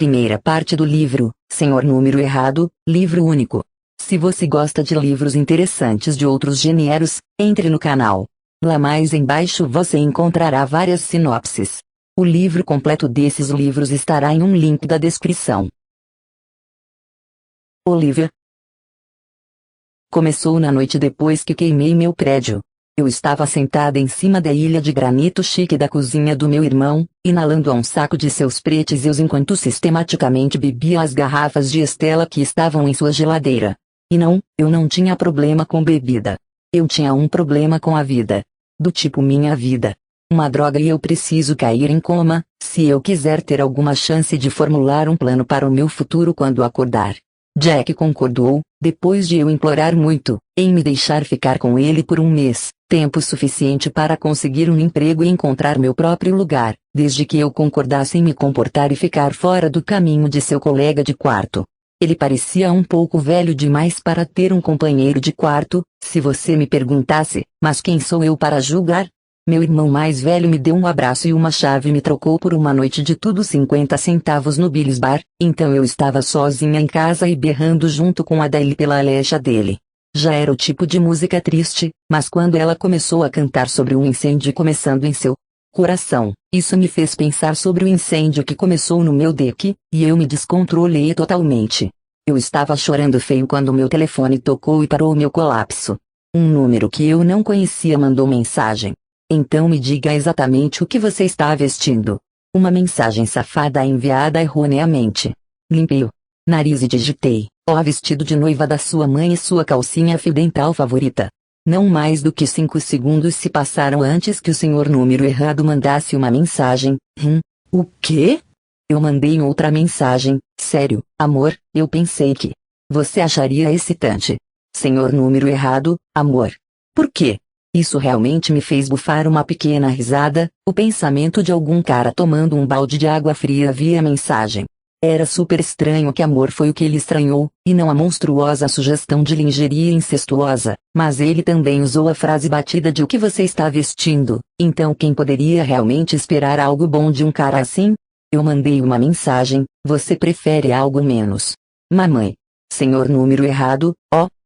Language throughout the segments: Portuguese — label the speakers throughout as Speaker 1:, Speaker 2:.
Speaker 1: Primeira parte do livro, Senhor Número Errado, livro único. Se você gosta de livros interessantes de outros gêneros, entre no canal. Lá mais embaixo você encontrará várias sinopses. O livro completo desses livros estará em um link da descrição. Olivia. Começou na noite depois que queimei meu prédio. Eu estava sentada em cima da ilha de granito chique da cozinha do meu irmão, inalando a um saco de seus pretezeus enquanto sistematicamente bebia as garrafas de Estela que estavam em sua geladeira. E não, eu não tinha problema com bebida. Eu tinha um problema com a vida. Do tipo minha vida. Uma droga e eu preciso cair em coma, se eu quiser ter alguma chance de formular um plano para o meu futuro quando acordar. Jack concordou, depois de eu implorar muito, em me deixar ficar com ele por um mês, tempo suficiente para conseguir um emprego e encontrar meu próprio lugar, desde que eu concordasse em me comportar e ficar fora do caminho de seu colega de quarto. Ele parecia um pouco velho demais para ter um companheiro de quarto, se você me perguntasse, mas quem sou eu para julgar? Meu irmão mais velho me deu um abraço e uma chave e me trocou por uma noite de tudo 50 centavos no Billy's Bar, então eu estava sozinha em casa e berrando junto com a Adele pela alexa dele. Já era o tipo de música triste, mas quando ela começou a cantar sobre um incêndio começando em seu coração, isso me fez pensar sobre o incêndio que começou no meu deck, e eu me descontrolei totalmente. Eu estava chorando feio quando meu telefone tocou e parou meu colapso. Um número que eu não conhecia mandou mensagem. Então me diga exatamente o que você está vestindo. Uma mensagem safada enviada erroneamente. Limpei o nariz e digitei: ó, vestido de noiva da sua mãe e sua calcinha fio dental favorita. Não mais do que 5 segundos se passaram antes que o senhor número errado mandasse uma mensagem. O quê? Eu mandei outra mensagem: sério, amor, eu pensei que você acharia excitante. Senhor número errado, amor. Por quê? Isso realmente me fez bufar uma pequena risada, o pensamento de algum cara tomando um balde de água fria via mensagem. Era super estranho que amor foi o que ele estranhou, e não a monstruosa sugestão de lingerie incestuosa, mas ele também usou a frase batida de o que você está vestindo, então quem poderia realmente esperar algo bom de um cara assim? Eu mandei uma mensagem: você prefere algo menos mamãe? Senhor número errado,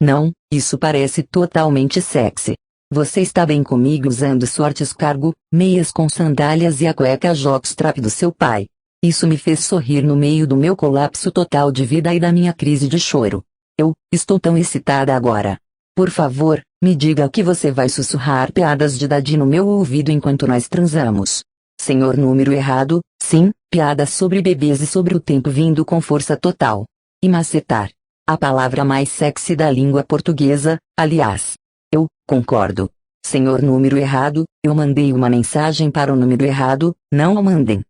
Speaker 1: não, isso parece totalmente sexy. Você está bem comigo usando shorts cargo, meias com sandálias e a cueca jockstrap do seu pai. Isso me fez sorrir no meio do meu colapso total de vida e da minha crise de choro. Eu estou tão excitada agora. Por favor, me diga que você vai sussurrar piadas de daddy no meu ouvido enquanto nós transamos. Senhor número errado, sim, piadas sobre bebês e sobre o tempo vindo com força total. E macetar. A palavra mais sexy da língua portuguesa, aliás. Eu concordo. Senhor número errado, eu mandei uma mensagem para o número errado, não o mandem.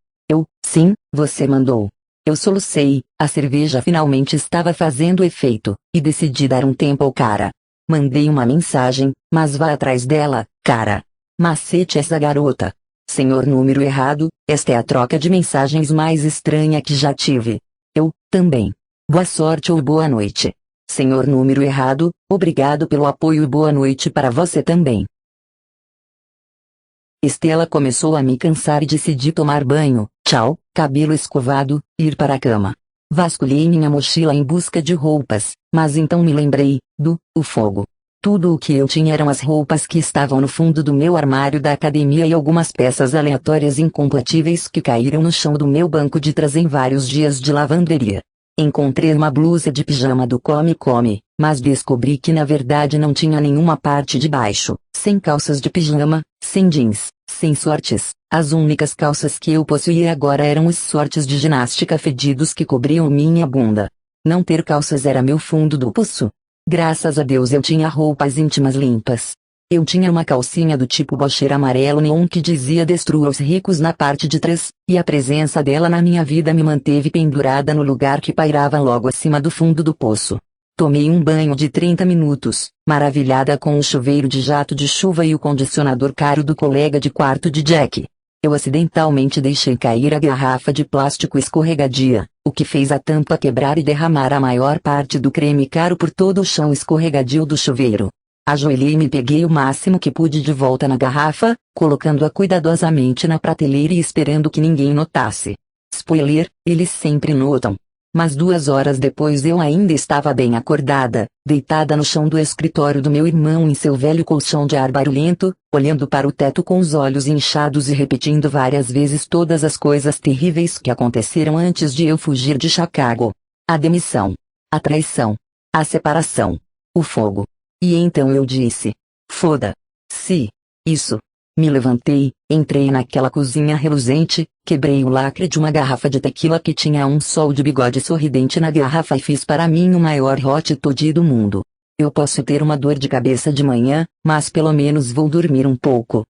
Speaker 1: Sim, você mandou. Eu solucei, a cerveja finalmente estava fazendo efeito, e decidi dar um tempo ao cara. Mandei uma mensagem, mas vá atrás dela, cara. Macete essa garota. Senhor número errado, esta é a troca de mensagens mais estranha que já tive. Eu também. Boa sorte ou boa noite. Senhor número errado, obrigado pelo apoio e boa noite para você também. Estela começou a me cansar e decidi tomar banho, tchau, cabelo escovado, ir para a cama. Vasculhei minha mochila em busca de roupas, mas então me lembrei o fogo. Tudo o que eu tinha eram as roupas que estavam no fundo do meu armário da academia e algumas peças aleatórias incompatíveis que caíram no chão do meu banco de trás em vários dias de lavanderia. Encontrei uma blusa de pijama do Come Come, mas descobri que na verdade não tinha nenhuma parte de baixo, sem calças de pijama, sem jeans, sem shorts. As únicas calças que eu possuía agora eram os shorts de ginástica fedidos que cobriam minha bunda. Não ter calças era meu fundo do poço. Graças a Deus eu tinha roupas íntimas limpas. Eu tinha uma calcinha do tipo bocher amarelo neon que dizia destrua os ricos na parte de trás, e a presença dela na minha vida me manteve pendurada no lugar que pairava logo acima do fundo do poço. Tomei um banho de 30 minutos, maravilhada com o chuveiro de jato de chuva e o condicionador caro do colega de quarto de Jack. Eu acidentalmente deixei cair a garrafa de plástico escorregadia, o que fez a tampa quebrar e derramar a maior parte do creme caro por todo o chão escorregadio do chuveiro. Ajoelhei-me e peguei o máximo que pude de volta na garrafa, colocando-a cuidadosamente na prateleira e esperando que ninguém notasse. Spoiler, eles sempre notam. Mas 2 horas depois eu ainda estava bem acordada, deitada no chão do escritório do meu irmão em seu velho colchão de ar barulhento, olhando para o teto com os olhos inchados e repetindo várias vezes todas as coisas terríveis que aconteceram antes de eu fugir de Chicago. A demissão. A traição. A separação. O fogo. E então eu disse: foda-se. Isso. Me levantei, entrei naquela cozinha reluzente, quebrei o lacre de uma garrafa de tequila que tinha um sol de bigode sorridente na garrafa e fiz para mim o maior hot toddy do mundo. Eu posso ter uma dor de cabeça de manhã, mas pelo menos vou dormir um pouco.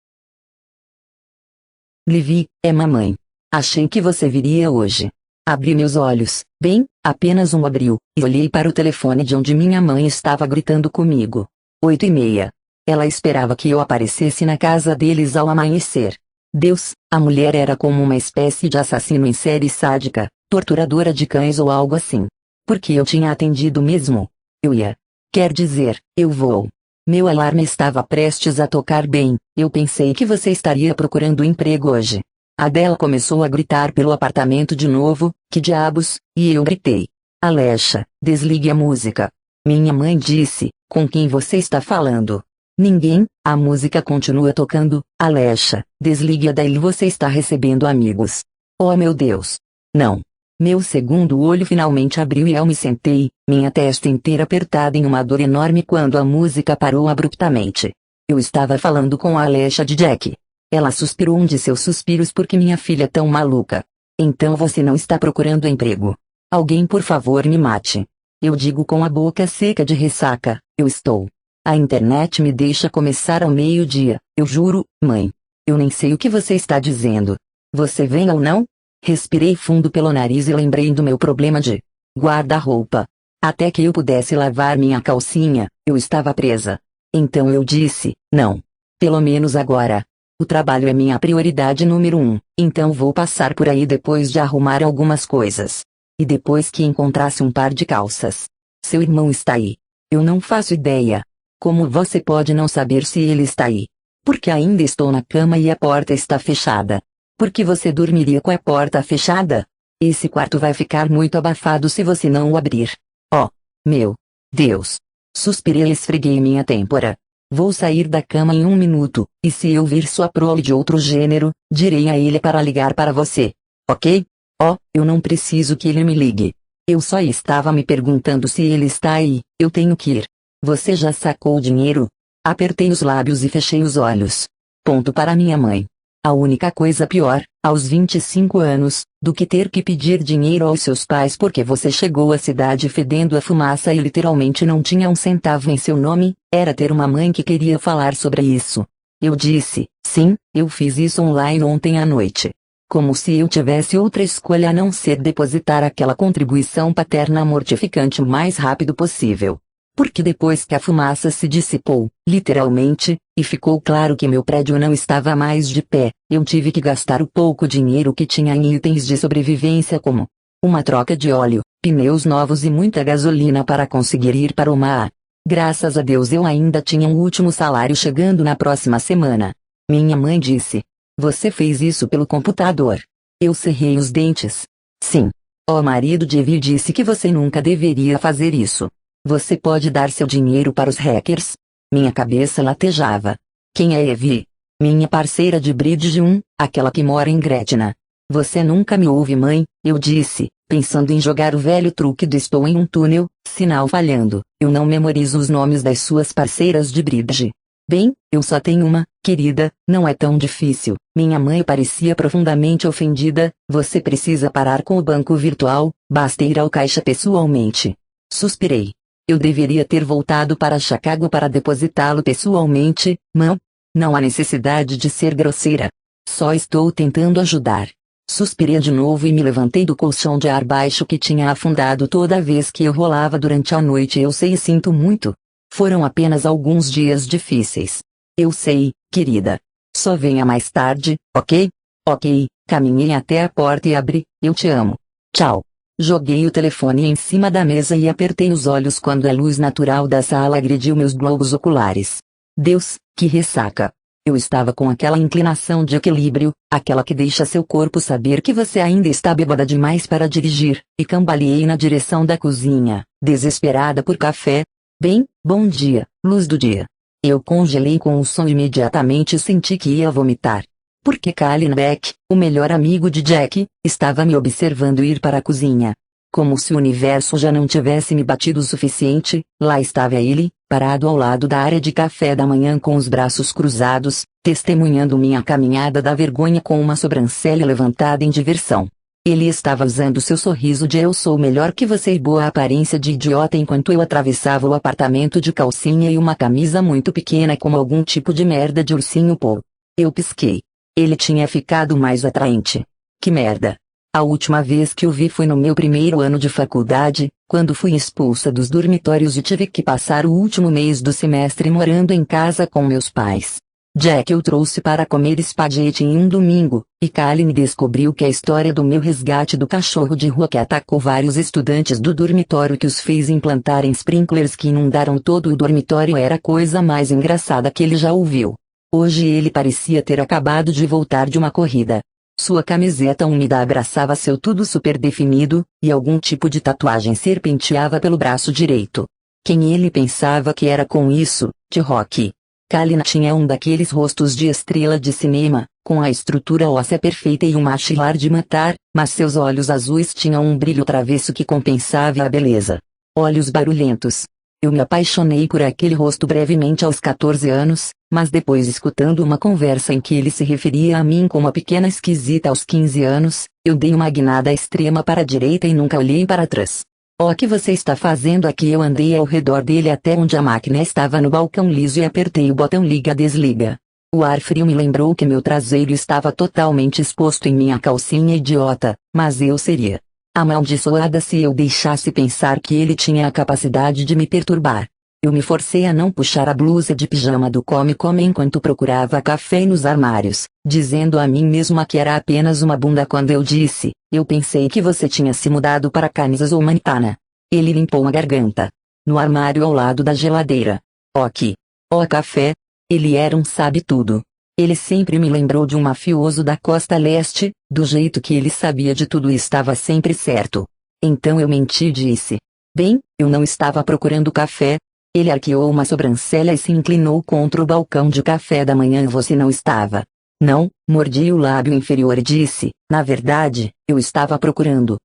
Speaker 1: Livy, é mamãe. Achei que você viria hoje. Abri meus olhos, bem, apenas um abriu, e olhei para o telefone de onde minha mãe estava gritando comigo. 8h30. Ela esperava que eu aparecesse na casa deles ao amanhecer. Deus, a mulher era como uma espécie de assassino em série sádica, torturadora de cães ou algo assim. Porque eu tinha atendido mesmo. Eu ia. Quer dizer, eu vou. Meu alarme estava prestes a tocar bem, eu pensei que você estaria procurando emprego hoje. Adela começou a gritar pelo apartamento de novo, que diabos, e eu gritei. Alexa, desligue a música. Minha mãe disse, com quem você está falando? Ninguém, a música continua tocando. Alexa, desligue a daí, você está recebendo amigos. Oh meu Deus. Não. Meu segundo olho finalmente abriu e eu me sentei, minha testa inteira apertada em uma dor enorme quando a música parou abruptamente. Eu estava falando com a Alexa de Jack. Ela suspirou um de seus suspiros porque minha filha é tão maluca. Então você não está procurando emprego. Alguém por favor me mate. Eu digo com a boca seca de ressaca, eu estou. A internet me deixa começar ao meio-dia, eu juro, mãe. Eu nem sei o que você está dizendo. Você vem ou não? Respirei fundo pelo nariz e lembrei do meu problema de guarda-roupa. Até que eu pudesse lavar minha calcinha, eu estava presa. Então eu disse, não. Pelo menos agora. O trabalho é minha prioridade número 1, então vou passar por aí depois de arrumar algumas coisas. E depois que encontrasse um par de calças. Seu irmão está aí. Eu não faço ideia. Como você pode não saber se ele está aí? Porque ainda estou na cama e a porta está fechada. Por que você dormiria com a porta fechada? Esse quarto vai ficar muito abafado se você não o abrir. Oh, meu Deus! Suspirei e esfreguei minha têmpora. Vou sair da cama em 1 minuto, e se eu vir sua prole de outro gênero, direi a ele para ligar para você. Ok? Oh, eu não preciso que ele me ligue. Eu só estava me perguntando se ele está aí, eu tenho que ir. Você já sacou o dinheiro? Apertei os lábios e fechei os olhos. Ponto para minha mãe. A única coisa pior, aos 25 anos, do que ter que pedir dinheiro aos seus pais porque você chegou à cidade fedendo a fumaça e literalmente não tinha um centavo em seu nome, era ter uma mãe que queria falar sobre isso. Eu disse, sim, eu fiz isso online ontem à noite. Como se eu tivesse outra escolha a não ser depositar aquela contribuição paterna mortificante o mais rápido possível. Porque depois que a fumaça se dissipou, literalmente, e ficou claro que meu prédio não estava mais de pé, eu tive que gastar o pouco dinheiro que tinha em itens de sobrevivência como uma troca de óleo, pneus novos e muita gasolina para conseguir ir para Omaha. Graças a Deus eu ainda tinha um último salário chegando na próxima semana. Minha mãe disse: você fez isso pelo computador. Eu cerrei os dentes. Sim. O marido de Evie disse que você nunca deveria fazer isso. Você pode dar seu dinheiro para os hackers? Minha cabeça latejava. Quem é Evie? Minha parceira de bridge 1, aquela que mora em Gretna. Você nunca me ouve, mãe, eu disse, pensando em jogar o velho truque do estou em um túnel, sinal falhando. Eu não memorizo os nomes das suas parceiras de bridge. Bem, eu só tenho uma, querida, não é tão difícil. Minha mãe parecia profundamente ofendida. Você precisa parar com o banco virtual, basta ir ao caixa pessoalmente. Suspirei. Eu deveria ter voltado para Chicago para depositá-lo pessoalmente, mãe. Não há necessidade de ser grosseira. Só estou tentando ajudar. Suspirei de novo e me levantei do colchão de ar baixo que tinha afundado toda vez que eu rolava durante a noite. Eu sei e sinto muito. Foram apenas alguns dias difíceis. Eu sei, querida. Só venha mais tarde, ok? Ok, caminhei até a porta e abri. Eu te amo. Tchau. Joguei o telefone em cima da mesa e apertei os olhos quando a luz natural da sala agrediu meus globos oculares. Deus, que ressaca! Eu estava com aquela inclinação de equilíbrio, aquela que deixa seu corpo saber que você ainda está bêbada demais para dirigir, e cambaleei na direção da cozinha, desesperada por café. Bem, bom dia, luz do dia. Eu congelei com o som e imediatamente senti que ia vomitar. Porque Kalin Beck, o melhor amigo de Jack, estava me observando ir para a cozinha. Como se o universo já não tivesse me batido o suficiente, lá estava ele, parado ao lado da área de café da manhã com os braços cruzados, testemunhando minha caminhada da vergonha com uma sobrancelha levantada em diversão. Ele estava usando seu sorriso de eu sou melhor que você e boa aparência de idiota enquanto eu atravessava o apartamento de calcinha e uma camisa muito pequena como algum tipo de merda de ursinho Paul. Eu pisquei. Ele tinha ficado mais atraente. Que merda. A última vez que o vi foi no meu primeiro ano de faculdade, quando fui expulsa dos dormitórios e tive que passar o último mês do semestre morando em casa com meus pais. Jack o trouxe para comer espaguete em um domingo, e Kalin descobriu que a história do meu resgate do cachorro de rua que atacou vários estudantes do dormitório que os fez implantarem sprinklers que inundaram todo o dormitório era a coisa mais engraçada que ele já ouviu. Hoje ele parecia ter acabado de voltar de uma corrida. Sua camiseta úmida abraçava seu tudo super definido, e algum tipo de tatuagem serpenteava pelo braço direito. Quem ele pensava que era com isso, de rock? Kalin tinha um daqueles rostos de estrela de cinema, com a estrutura óssea perfeita e um maxilar de matar, mas seus olhos azuis tinham um brilho travesso que compensava a beleza. Olhos barulhentos. Eu me apaixonei por aquele rosto brevemente aos 14 anos, mas depois escutando uma conversa em que ele se referia a mim como a pequena esquisita aos 15 anos, eu dei uma guinada extrema para a direita e nunca olhei para trás. O que você está fazendo aqui? Eu andei ao redor dele até onde a máquina estava no balcão liso e apertei o botão liga-desliga. O ar frio me lembrou que meu traseiro estava totalmente exposto em minha calcinha idiota, mas eu seria amaldiçoada se eu deixasse pensar que ele tinha a capacidade de me perturbar. Eu me forcei a não puxar a blusa de pijama do come-come enquanto procurava café nos armários, dizendo a mim mesma que era apenas uma bunda quando eu disse, eu pensei que você tinha se mudado para Kansas ou Montana. Ele limpou a garganta. No armário ao lado da geladeira. Ok. O café. Ele era um sabe-tudo. Ele sempre me lembrou de um mafioso da costa leste, do jeito que ele sabia de tudo e estava sempre certo. Então eu menti e disse. Bem, eu não estava procurando café. Ele arqueou uma sobrancelha e se inclinou contra o balcão de café da manhã. Você não estava. Não, mordi o lábio inferior e disse, na verdade, eu estava procurando,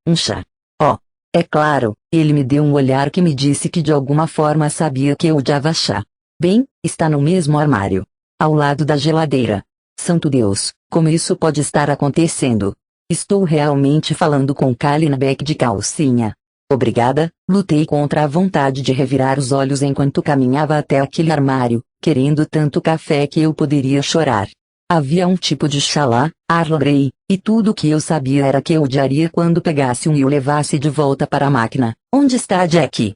Speaker 1: um chá. Oh, é claro, ele me deu um olhar que me disse que de alguma forma sabia que eu odiava chá. Bem, está no mesmo armário. Ao lado da geladeira. Santo Deus, como isso pode estar acontecendo? Estou realmente falando com Kalin Beck de calcinha. Obrigada, lutei contra a vontade de revirar os olhos enquanto caminhava até aquele armário, querendo tanto café que eu poderia chorar. Havia um tipo de chá lá, Earl Grey, e tudo o que eu sabia era que eu odiaria quando pegasse um e o levasse de volta para a máquina. Onde está Jack?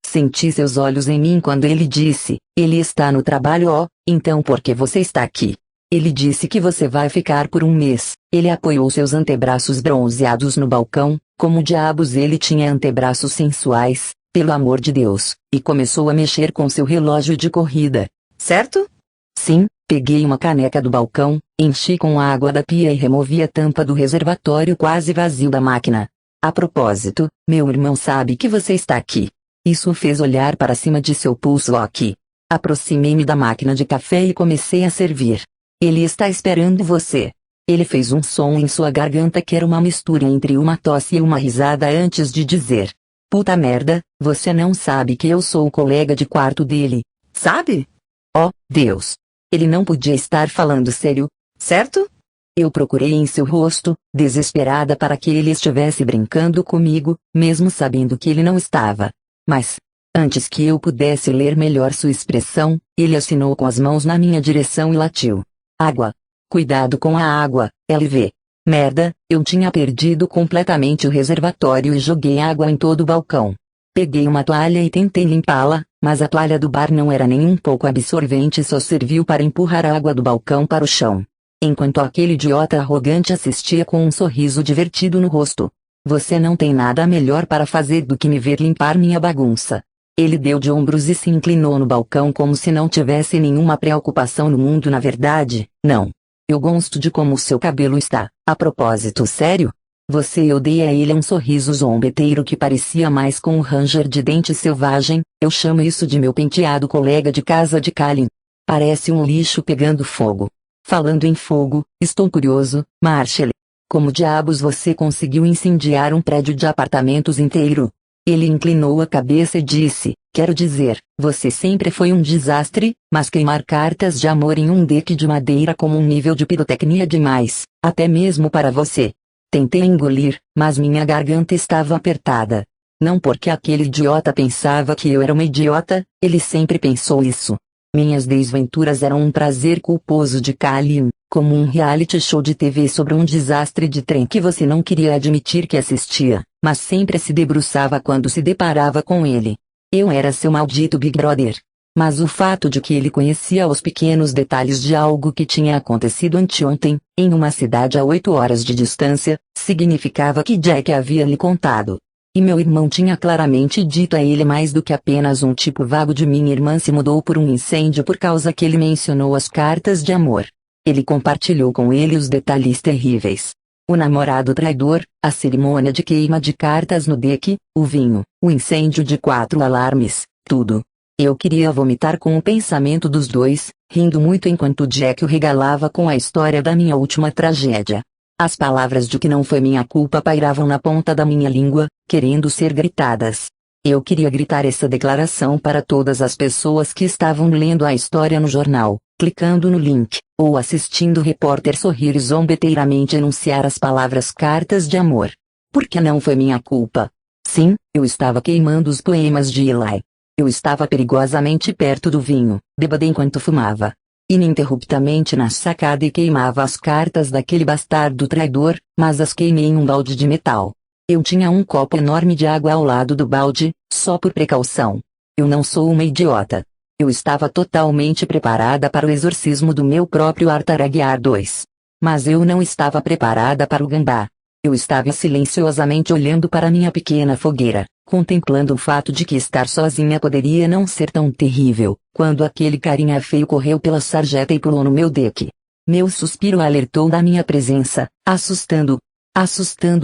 Speaker 1: Senti seus olhos em mim quando ele disse, ele está no trabalho. Oh, então por que você está aqui? Ele disse que você vai ficar por um mês. Ele apoiou seus antebraços bronzeados no balcão, como diabos ele tinha antebraços sensuais, pelo amor de Deus, e começou a mexer com seu relógio de corrida. Certo? Sim, peguei uma caneca do balcão, enchi com a água da pia e removi a tampa do reservatório quase vazio da máquina. A propósito, meu irmão sabe que você está aqui. Isso o fez olhar para cima de seu pulse lock. Aproximei-me da máquina de café e comecei a servir. Ele está esperando você. Ele fez um som em sua garganta que era uma mistura entre uma tosse e uma risada antes de dizer. Puta merda, você não sabe que eu sou o colega de quarto dele, sabe? Oh, Deus. Ele não podia estar falando sério, certo? Eu procurei em seu rosto, desesperada para que ele estivesse brincando comigo, mesmo sabendo que ele não estava. Mas, antes que eu pudesse ler melhor sua expressão, ele assinou com as mãos na minha direção e latiu. Água. Cuidado com a água, LV. Merda, eu tinha perdido completamente o reservatório e joguei água em todo o balcão. Peguei uma toalha e tentei limpá-la, mas a toalha do bar não era nem um pouco absorvente e só serviu para empurrar a água do balcão para o chão. Enquanto aquele idiota arrogante assistia com um sorriso divertido no rosto. Você não tem nada melhor para fazer do que me ver limpar minha bagunça. Ele deu de ombros e se inclinou no balcão como se não tivesse nenhuma preocupação no mundo. Na verdade, não. Eu gosto de como o seu cabelo está. A propósito, sério? Você odeia ele. Um sorriso zombeteiro que parecia mais com um ranger de dente selvagem. Eu chamo isso de meu penteado colega de casa de Kalin. Parece um lixo pegando fogo. Falando em fogo, estou curioso, Marshall. Como diabos você conseguiu incendiar um prédio de apartamentos inteiro? Ele inclinou a cabeça e disse, quero dizer, você sempre foi um desastre, mas queimar cartas de amor em um deck de madeira como um nível de pirotecnia demais, até mesmo para você. Tentei engolir, mas minha garganta estava apertada. Não porque aquele idiota pensava que eu era uma idiota, ele sempre pensou isso. Minhas desventuras eram um prazer culposo de Kalin, como um reality show de TV sobre um desastre de trem que você não queria admitir que assistia, mas sempre se debruçava quando se deparava com ele. Eu era seu maldito Big Brother. Mas o fato de que ele conhecia os pequenos detalhes de algo que tinha acontecido anteontem, em uma cidade a 8 horas de distância, significava que Jack havia lhe contado. E meu irmão tinha claramente dito a ele mais do que apenas um tipo vago de minha irmã se mudou por um incêndio por causa que ele mencionou as cartas de amor. Ele compartilhou com ele os detalhes terríveis. O namorado traidor, a cerimônia de queima de cartas no deck, o vinho, o incêndio de 4 alarmes, tudo. Eu queria vomitar com o pensamento dos dois, rindo muito enquanto Jack o regalava com a história da minha última tragédia. As palavras de que não foi minha culpa pairavam na ponta da minha língua, querendo ser gritadas. Eu queria gritar essa declaração para todas as pessoas que estavam lendo a história no jornal, clicando no link, ou assistindo o repórter sorrir e zombeteiramente enunciar as palavras cartas de amor. Porque não foi minha culpa. Sim, eu estava queimando os poemas de Eli. Eu estava perigosamente perto do vinho, bêbado enquanto fumava ininterruptamente na sacada e queimava as cartas daquele bastardo traidor, mas as queimei em um balde de metal. Eu tinha um copo enorme de água ao lado do balde, só por precaução. Eu não sou uma idiota. Eu estava totalmente preparada para o exorcismo do meu próprio Artaragiar 2. Mas eu não estava preparada para o gambá. Eu estava silenciosamente olhando para minha pequena fogueira, contemplando o fato de que estar sozinha poderia não ser tão terrível, quando aquele carinha feio correu pela sarjeta e pulou no meu deck. Meu suspiro alertou da minha presença, assustando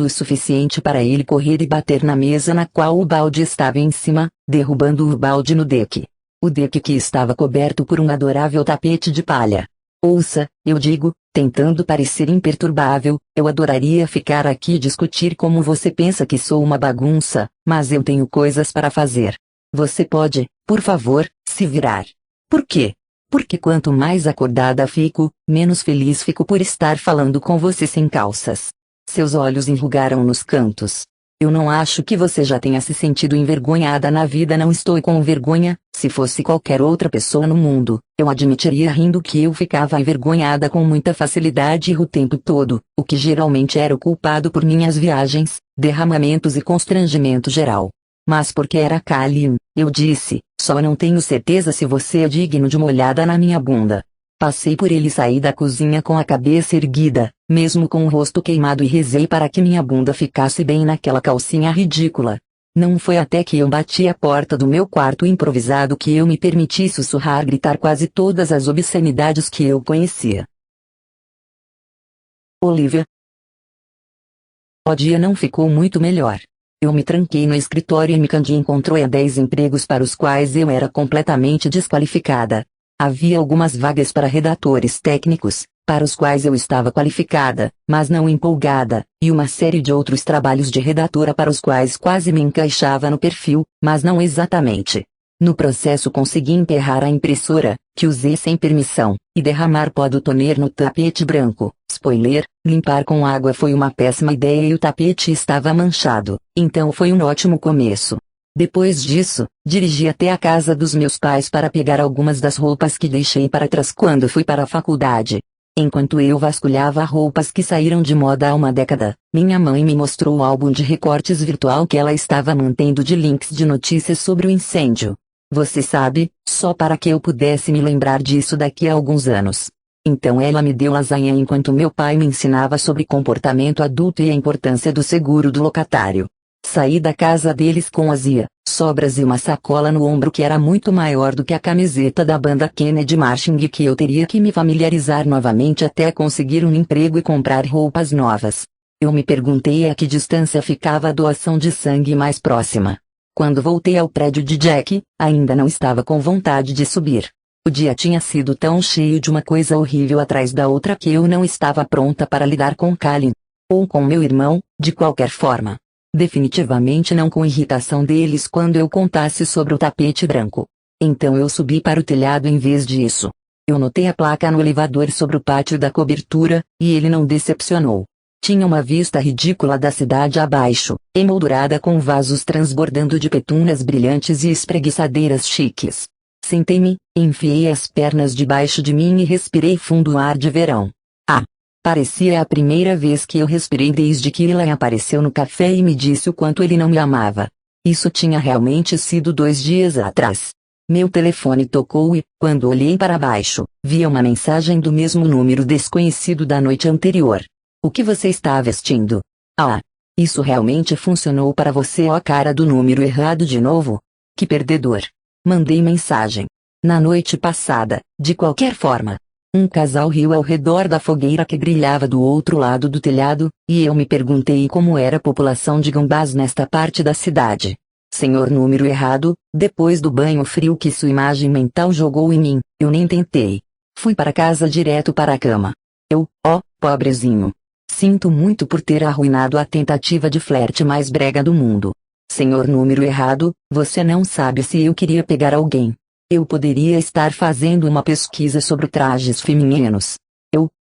Speaker 1: o suficiente para ele correr e bater na mesa na qual o balde estava em cima, derrubando o balde no deck. O deck que estava coberto por um adorável tapete de palha. Ouça, eu digo, tentando parecer imperturbável, eu adoraria ficar aqui e discutir como você pensa que sou uma bagunça, mas eu tenho coisas para fazer. Você pode, por favor, se virar. Por quê? Porque quanto mais acordada fico, menos feliz fico por estar falando com você sem calças. Seus olhos enrugaram nos cantos. Eu não acho que você já tenha se sentido envergonhada na vida. Não estou com vergonha. Se fosse qualquer outra pessoa no mundo, eu admitiria rindo que eu ficava envergonhada com muita facilidade o tempo todo, o que geralmente era o culpado por minhas viagens, derramamentos e constrangimento geral. Mas porque era Kalin, eu disse, só não tenho certeza se você é digno de uma olhada na minha bunda. Passei por ele e saí da cozinha com a cabeça erguida, mesmo com o rosto queimado, e rezei para que minha bunda ficasse bem naquela calcinha ridícula. Não foi até que eu bati a porta do meu quarto improvisado que eu me permiti sussurrar, gritar quase todas as obscenidades que eu conhecia. Olivia. O dia não ficou muito melhor. Eu me tranquei no escritório e Mikandi encontrou 10 empregos para os quais eu era completamente desqualificada. Havia algumas vagas para redatores técnicos, para os quais eu estava qualificada, mas não empolgada, e uma série de outros trabalhos de redatora para os quais quase me encaixava no perfil, mas não exatamente. No processo consegui emperrar a impressora, que usei sem permissão, e derramar pó do toner no tapete branco. Spoiler, limpar com água foi uma péssima ideia e o tapete estava manchado, então foi um ótimo começo. Depois disso, dirigi até a casa dos meus pais para pegar algumas das roupas que deixei para trás quando fui para a faculdade. Enquanto eu vasculhava roupas que saíram de moda há uma década, minha mãe me mostrou o álbum de recortes virtual que ela estava mantendo de links de notícias sobre o incêndio. Você sabe, só para que eu pudesse me lembrar disso daqui a alguns anos. Então ela me deu lasanha enquanto meu pai me ensinava sobre comportamento adulto e a importância do seguro do locatário. Saí da casa deles com azia, sobras e uma sacola no ombro que era muito maior do que a camiseta da banda Kennedy Marching e que eu teria que me familiarizar novamente até conseguir um emprego e comprar roupas novas. Eu me perguntei a que distância ficava a doação de sangue mais próxima. Quando voltei ao prédio de Jack, ainda não estava com vontade de subir. O dia tinha sido tão cheio de uma coisa horrível atrás da outra que eu não estava pronta para lidar com Kalin. Ou com meu irmão, de qualquer forma. Definitivamente não com irritação deles quando eu contasse sobre o tapete branco. Então eu subi para o telhado em vez disso. Eu notei a placa no elevador sobre o pátio da cobertura, e ele não decepcionou. Tinha uma vista ridícula da cidade abaixo, emoldurada com vasos transbordando de petúnias brilhantes e espreguiçadeiras chiques. Sentei-me, enfiei as pernas debaixo de mim e respirei fundo o ar de verão. Parecia a primeira vez que eu respirei desde que Eli apareceu no café e me disse o quanto ele não me amava. Isso tinha realmente sido 2 dias atrás. Meu telefone tocou e, quando olhei para baixo, vi uma mensagem do mesmo número desconhecido da noite anterior. O que você está vestindo? Isso realmente funcionou para você, ó cara do número errado de novo? Que perdedor. Mandei mensagem. Na noite passada, de qualquer forma. Um casal riu ao redor da fogueira que brilhava do outro lado do telhado, e eu me perguntei como era a população de gambás nesta parte da cidade. Senhor número errado, depois do banho frio que sua imagem mental jogou em mim, eu nem tentei. Fui para casa direto para a cama. Pobrezinho. Sinto muito por ter arruinado a tentativa de flerte mais brega do mundo. Senhor número errado, você não sabe se eu queria pegar alguém. Eu poderia estar fazendo uma pesquisa sobre trajes femininos.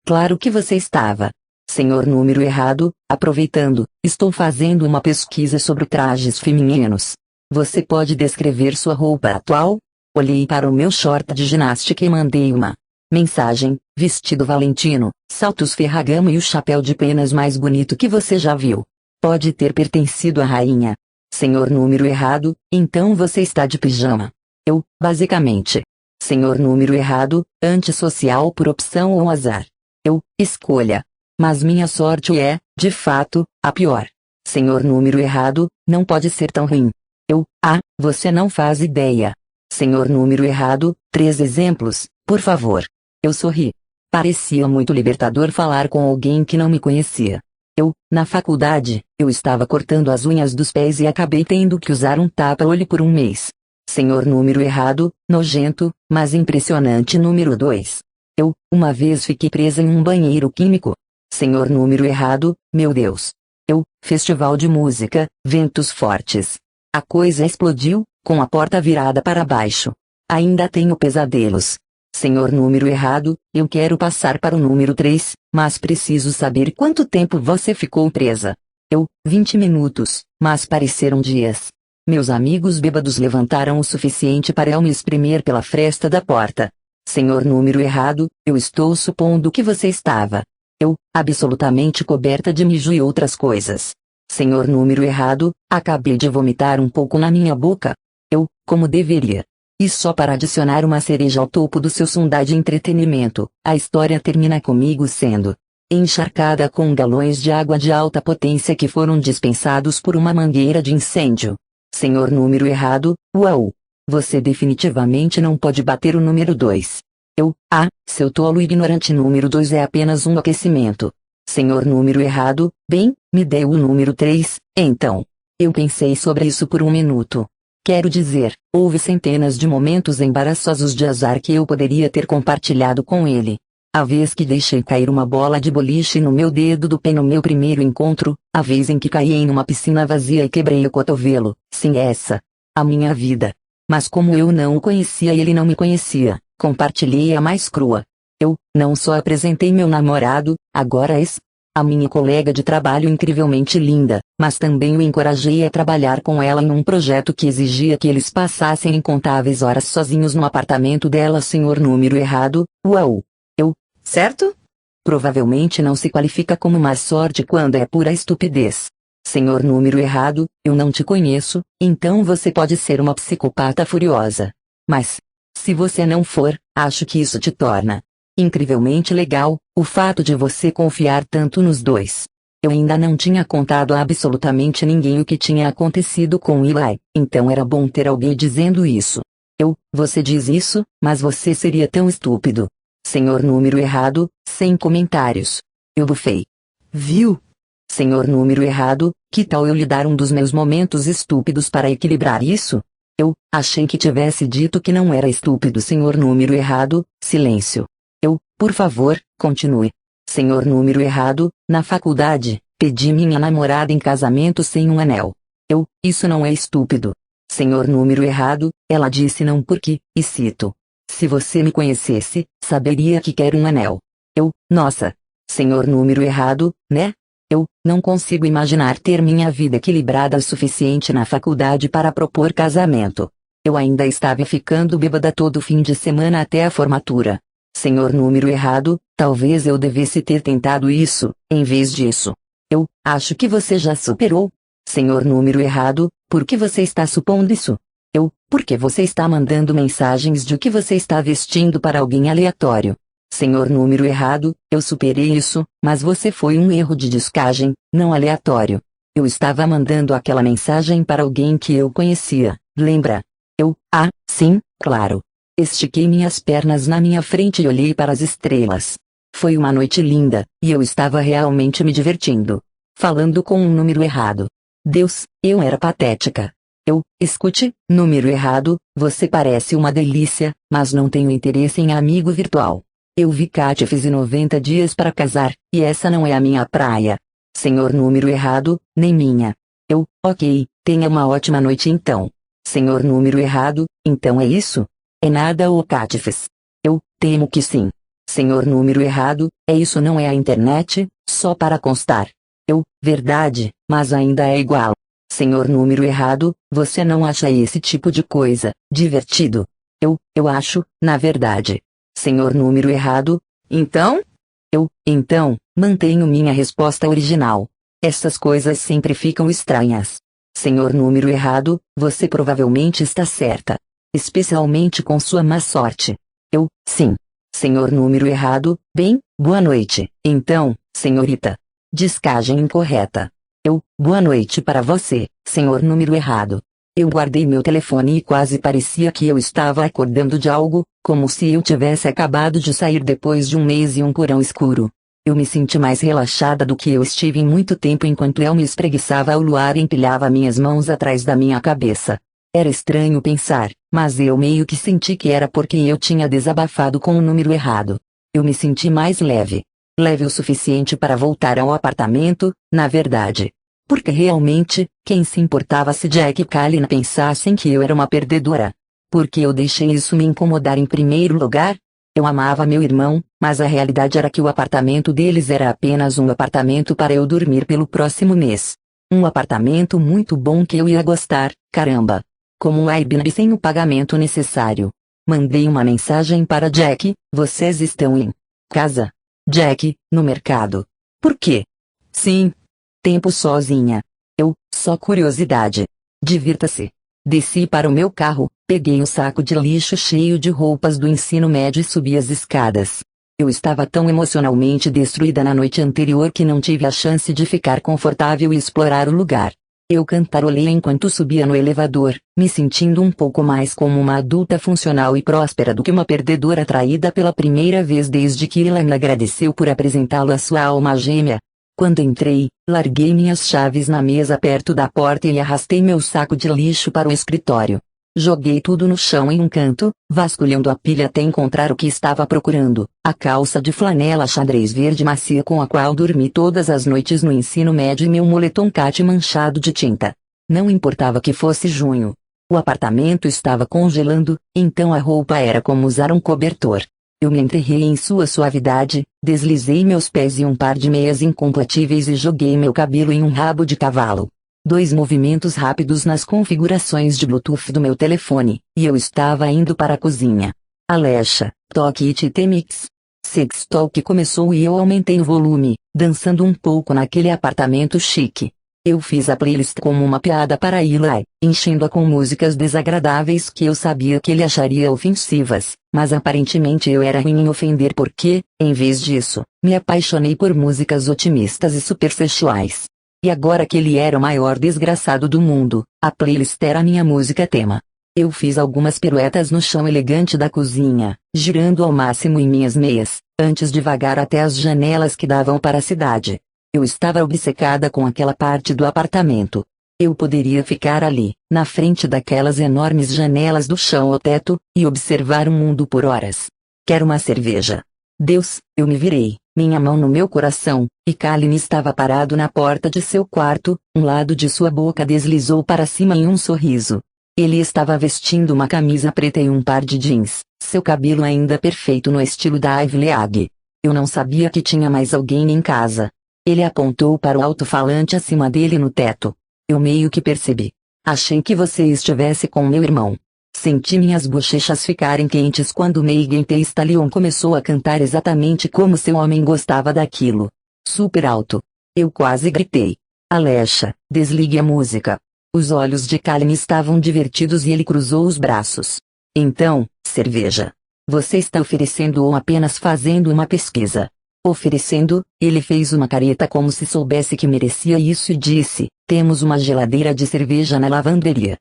Speaker 1: Claro que você estava. Senhor número errado, aproveitando, estou fazendo uma pesquisa sobre trajes femininos. Você pode descrever sua roupa atual? Olhei para o meu short de ginástica e mandei uma mensagem: vestido Valentino, saltos Ferragamo e o chapéu de penas mais bonito que você já viu. Pode ter pertencido à rainha. Senhor número errado, então você está de pijama. Basicamente. Senhor número errado, antissocial por opção ou azar. Escolha. Mas minha sorte é, de fato, a pior. Senhor número errado, não pode ser tão ruim. Você não faz ideia. Senhor número errado, 3 exemplos, por favor. Eu sorri. Parecia muito libertador falar com alguém que não me conhecia. Na faculdade, eu estava cortando as unhas dos pés e acabei tendo que usar um tapa-olho por um mês. Senhor número errado, nojento, mas impressionante número 2. Uma vez fiquei presa em um banheiro químico. Senhor número errado, meu Deus. Festival de música, ventos fortes. A coisa explodiu, com a porta virada para baixo. Ainda tenho pesadelos. Senhor número errado, eu quero passar para o número 3, mas preciso saber quanto tempo você ficou presa. 20 minutos, mas pareceram dias. Meus amigos bêbados levantaram o suficiente para eu me espremer pela fresta da porta. Senhor número errado, eu estou supondo que você estava. Absolutamente coberta de mijo e outras coisas. Senhor número errado, acabei de vomitar um pouco na minha boca. Como deveria. E só para adicionar uma cereja ao topo do seu sundae de entretenimento, a história termina comigo sendo encharcada com galões de água de alta potência que foram dispensados por uma mangueira de incêndio. Senhor número errado, uau! Você definitivamente não pode bater o número 2. Seu tolo ignorante número 2 é apenas um aquecimento. Senhor número errado, bem, me deu o número 3, então. Eu pensei sobre isso por um minuto. Quero dizer, houve centenas de momentos embaraçosos de azar que eu poderia ter compartilhado com ele. A vez que deixei cair uma bola de boliche no meu dedo do pé no meu primeiro encontro, a vez em que caí em uma piscina vazia e quebrei o cotovelo, sim, essa. A minha vida. Mas como eu não o conhecia e ele não me conhecia, compartilhei a mais crua. Não só apresentei meu namorado, agora a minha colega de trabalho incrivelmente linda, mas também o encorajei a trabalhar com ela em um projeto que exigia que eles passassem incontáveis horas sozinhos no apartamento dela. Senhor número errado, uau! Certo? Provavelmente não se qualifica como má sorte quando é pura estupidez. Senhor número errado, eu não te conheço, então você pode ser uma psicopata furiosa. Mas, se você não for, acho que isso te torna incrivelmente legal, o fato de você confiar tanto nos dois. Eu ainda não tinha contado a absolutamente ninguém o que tinha acontecido com Eli, então era bom ter alguém dizendo isso. Você diz isso, mas você seria tão estúpido. Senhor número errado, sem comentários. Eu bufei. Viu? Senhor número errado, que tal eu lhe dar um dos meus momentos estúpidos para equilibrar isso? Achei que tivesse dito que não era estúpido. Senhor número errado, silêncio. Por favor, continue. Senhor número errado, na faculdade, pedi minha namorada em casamento sem um anel. Isso não é estúpido. Senhor número errado, ela disse não porque, e cito. Se você me conhecesse, saberia que quero um anel. Nossa. Senhor número errado, né? Não consigo imaginar ter minha vida equilibrada o suficiente na faculdade para propor casamento. Eu ainda estava ficando bêbada todo fim de semana até a formatura. Senhor número errado, talvez eu devesse ter tentado isso, em vez disso. Acho que você já superou. Senhor número errado, por que você está supondo isso? Porque você está mandando mensagens de que você está vestindo para alguém aleatório. Senhor número errado, eu superei isso, mas você foi um erro de descagem, não aleatório. Eu estava mandando aquela mensagem para alguém que eu conhecia, lembra? Sim, claro. Estiquei minhas pernas na minha frente e olhei para as estrelas. Foi uma noite linda, e eu estava realmente me divertindo. Falando com um número errado. Deus, eu era patética. Escute, número errado, você parece uma delícia, mas não tenho interesse em amigo virtual. Eu vi Kátia fiz 90 dias para casar, e essa não é a minha praia. Senhor número errado, nem minha. Ok, tenha uma ótima noite então. Senhor número errado, então é isso? É nada o Kátia fez. Temo que sim. Senhor número errado, é isso não é a internet, só para constar. Verdade, mas ainda é igual. Senhor número errado, você não acha esse tipo de coisa divertido? Eu acho, na verdade. Senhor número errado, então? Então, mantenho minha resposta original. Essas coisas sempre ficam estranhas. Senhor número errado, você provavelmente está certa. Especialmente com sua má sorte. Sim. Senhor número errado, bem, boa noite. Então, senhorita. Descagem incorreta. Boa noite para você, senhor número errado. Eu guardei meu telefone e quase parecia que eu estava acordando de algo, como se eu tivesse acabado de sair depois de um mês e um porão escuro. Eu me senti mais relaxada do que eu estive em muito tempo enquanto eu me espreguiçava ao luar e empilhava minhas mãos atrás da minha cabeça. Era estranho pensar, mas eu meio que senti que era porque eu tinha desabafado com o número errado. Eu me senti mais leve. Leve o suficiente para voltar ao apartamento, na verdade. Porque realmente, quem se importava se Jack e Kalina pensassem que eu era uma perdedora? Porque eu deixei isso me incomodar em primeiro lugar? Eu amava meu irmão, mas a realidade era que o apartamento deles era apenas um apartamento para eu dormir pelo próximo mês. Um apartamento muito bom que eu ia gostar, caramba. Como um Airbnb sem o pagamento necessário. Mandei uma mensagem para Jack, vocês estão em casa? Jack, no mercado. Por quê? Sim. Tempo sozinha. Só curiosidade. Divirta-se. Desci para o meu carro, peguei um saco de lixo cheio de roupas do ensino médio e subi as escadas. Eu estava tão emocionalmente destruída na noite anterior que não tive a chance de ficar confortável e explorar o lugar. Eu cantarolei enquanto subia no elevador, me sentindo um pouco mais como uma adulta funcional e próspera do que uma perdedora traída pela primeira vez desde que ela me agradeceu por apresentá-lo à sua alma gêmea. Quando entrei, larguei minhas chaves na mesa perto da porta e arrastei meu saco de lixo para o escritório. Joguei tudo no chão em um canto, vasculhando a pilha até encontrar o que estava procurando, a calça de flanela xadrez verde macia com a qual dormi todas as noites no ensino médio e meu moletom cat manchado de tinta. Não importava que fosse junho. O apartamento estava congelando, então a roupa era como usar um cobertor. Eu me enterrei em sua suavidade, deslizei meus pés e um par de meias incompatíveis e joguei meu cabelo em um rabo de cavalo. 2 movimentos rápidos nas configurações de Bluetooth do meu telefone, e eu estava indo para a cozinha. Alexa, toque It Mix. Sextalk começou e eu aumentei o volume, dançando um pouco naquele apartamento chique. Eu fiz a playlist como uma piada para Eli, enchendo-a com músicas desagradáveis que eu sabia que ele acharia ofensivas, mas aparentemente eu era ruim em ofender porque, em vez disso, me apaixonei por músicas otimistas e superficiais. E agora que ele era o maior desgraçado do mundo, a playlist era minha música tema. Eu fiz algumas piruetas no chão elegante da cozinha, girando ao máximo em minhas meias, antes de vagar até as janelas que davam para a cidade. Eu estava obcecada com aquela parte do apartamento. Eu poderia ficar ali, na frente daquelas enormes janelas do chão ao teto, e observar o mundo por horas. Quero uma cerveja. Deus, eu me virei, minha mão no meu coração, e Kalin estava parado na porta de seu quarto, um lado de sua boca deslizou para cima em um sorriso. Ele estava vestindo uma camisa preta e um par de jeans, seu cabelo ainda perfeito no estilo da Ivy League. Eu não sabia que tinha mais alguém em casa. Ele apontou para o alto-falante acima dele no teto. Eu meio que percebi. Achei que você estivesse com meu irmão. Senti minhas bochechas ficarem quentes quando Megan Thee Stallion começou a cantar exatamente como seu homem gostava daquilo. Super alto. Eu quase gritei. Alexa, desligue a música. Os olhos de Kalin estavam divertidos e ele cruzou os braços. Então, cerveja. Você está oferecendo ou apenas fazendo uma pesquisa? Oferecendo, ele fez uma careta como se soubesse que merecia isso e disse, temos uma geladeira de cerveja na lavanderia.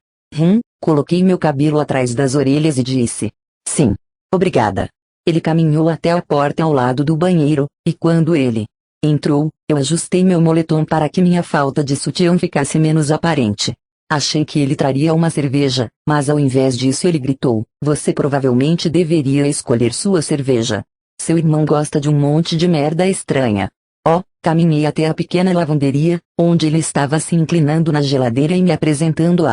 Speaker 1: Coloquei meu cabelo atrás das orelhas e disse, sim. Obrigada. Ele caminhou até a porta ao lado do banheiro, e quando ele entrou, eu ajustei meu moletom para que minha falta de sutiã ficasse menos aparente. Achei que ele traria uma cerveja, mas ao invés disso ele gritou, você provavelmente deveria escolher sua cerveja. Seu irmão gosta de um monte de merda estranha. Caminhei até a pequena lavanderia, onde ele estava se inclinando na geladeira e me apresentando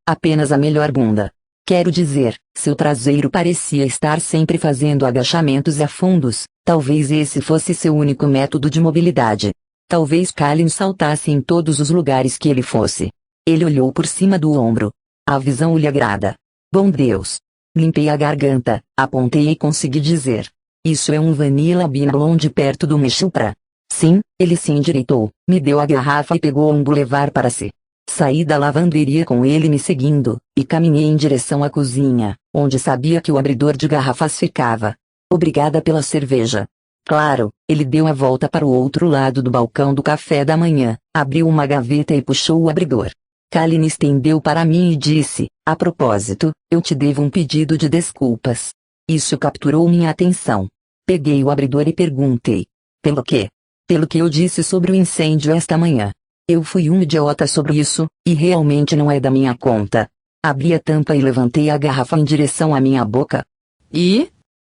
Speaker 1: apenas a melhor bunda. Quero dizer, seu traseiro parecia estar sempre fazendo agachamentos e afundos, talvez esse fosse seu único método de mobilidade. Talvez Kalin saltasse em todos os lugares que ele fosse. Ele olhou por cima do ombro. A visão lhe agrada. Bom Deus! Limpei a garganta, apontei e consegui dizer. Isso é um Vanilla Bean Blonde perto do Mechupra. Sim, ele se endireitou, me deu a garrafa e pegou um boulevard para si. Saí da lavanderia com ele me seguindo, e caminhei em direção à cozinha, onde sabia que o abridor de garrafas ficava. Obrigada pela cerveja. Claro, ele deu a volta para o outro lado do balcão do café da manhã, abriu uma gaveta e puxou o abridor. Kalin estendeu para mim e disse, a propósito, eu te devo um pedido de desculpas. Isso capturou minha atenção. Peguei o abridor e perguntei. Pelo quê? Pelo que eu disse sobre o incêndio esta manhã. Eu fui um idiota sobre isso, e realmente não é da minha conta. Abri a tampa e levantei a garrafa em direção à minha boca. E?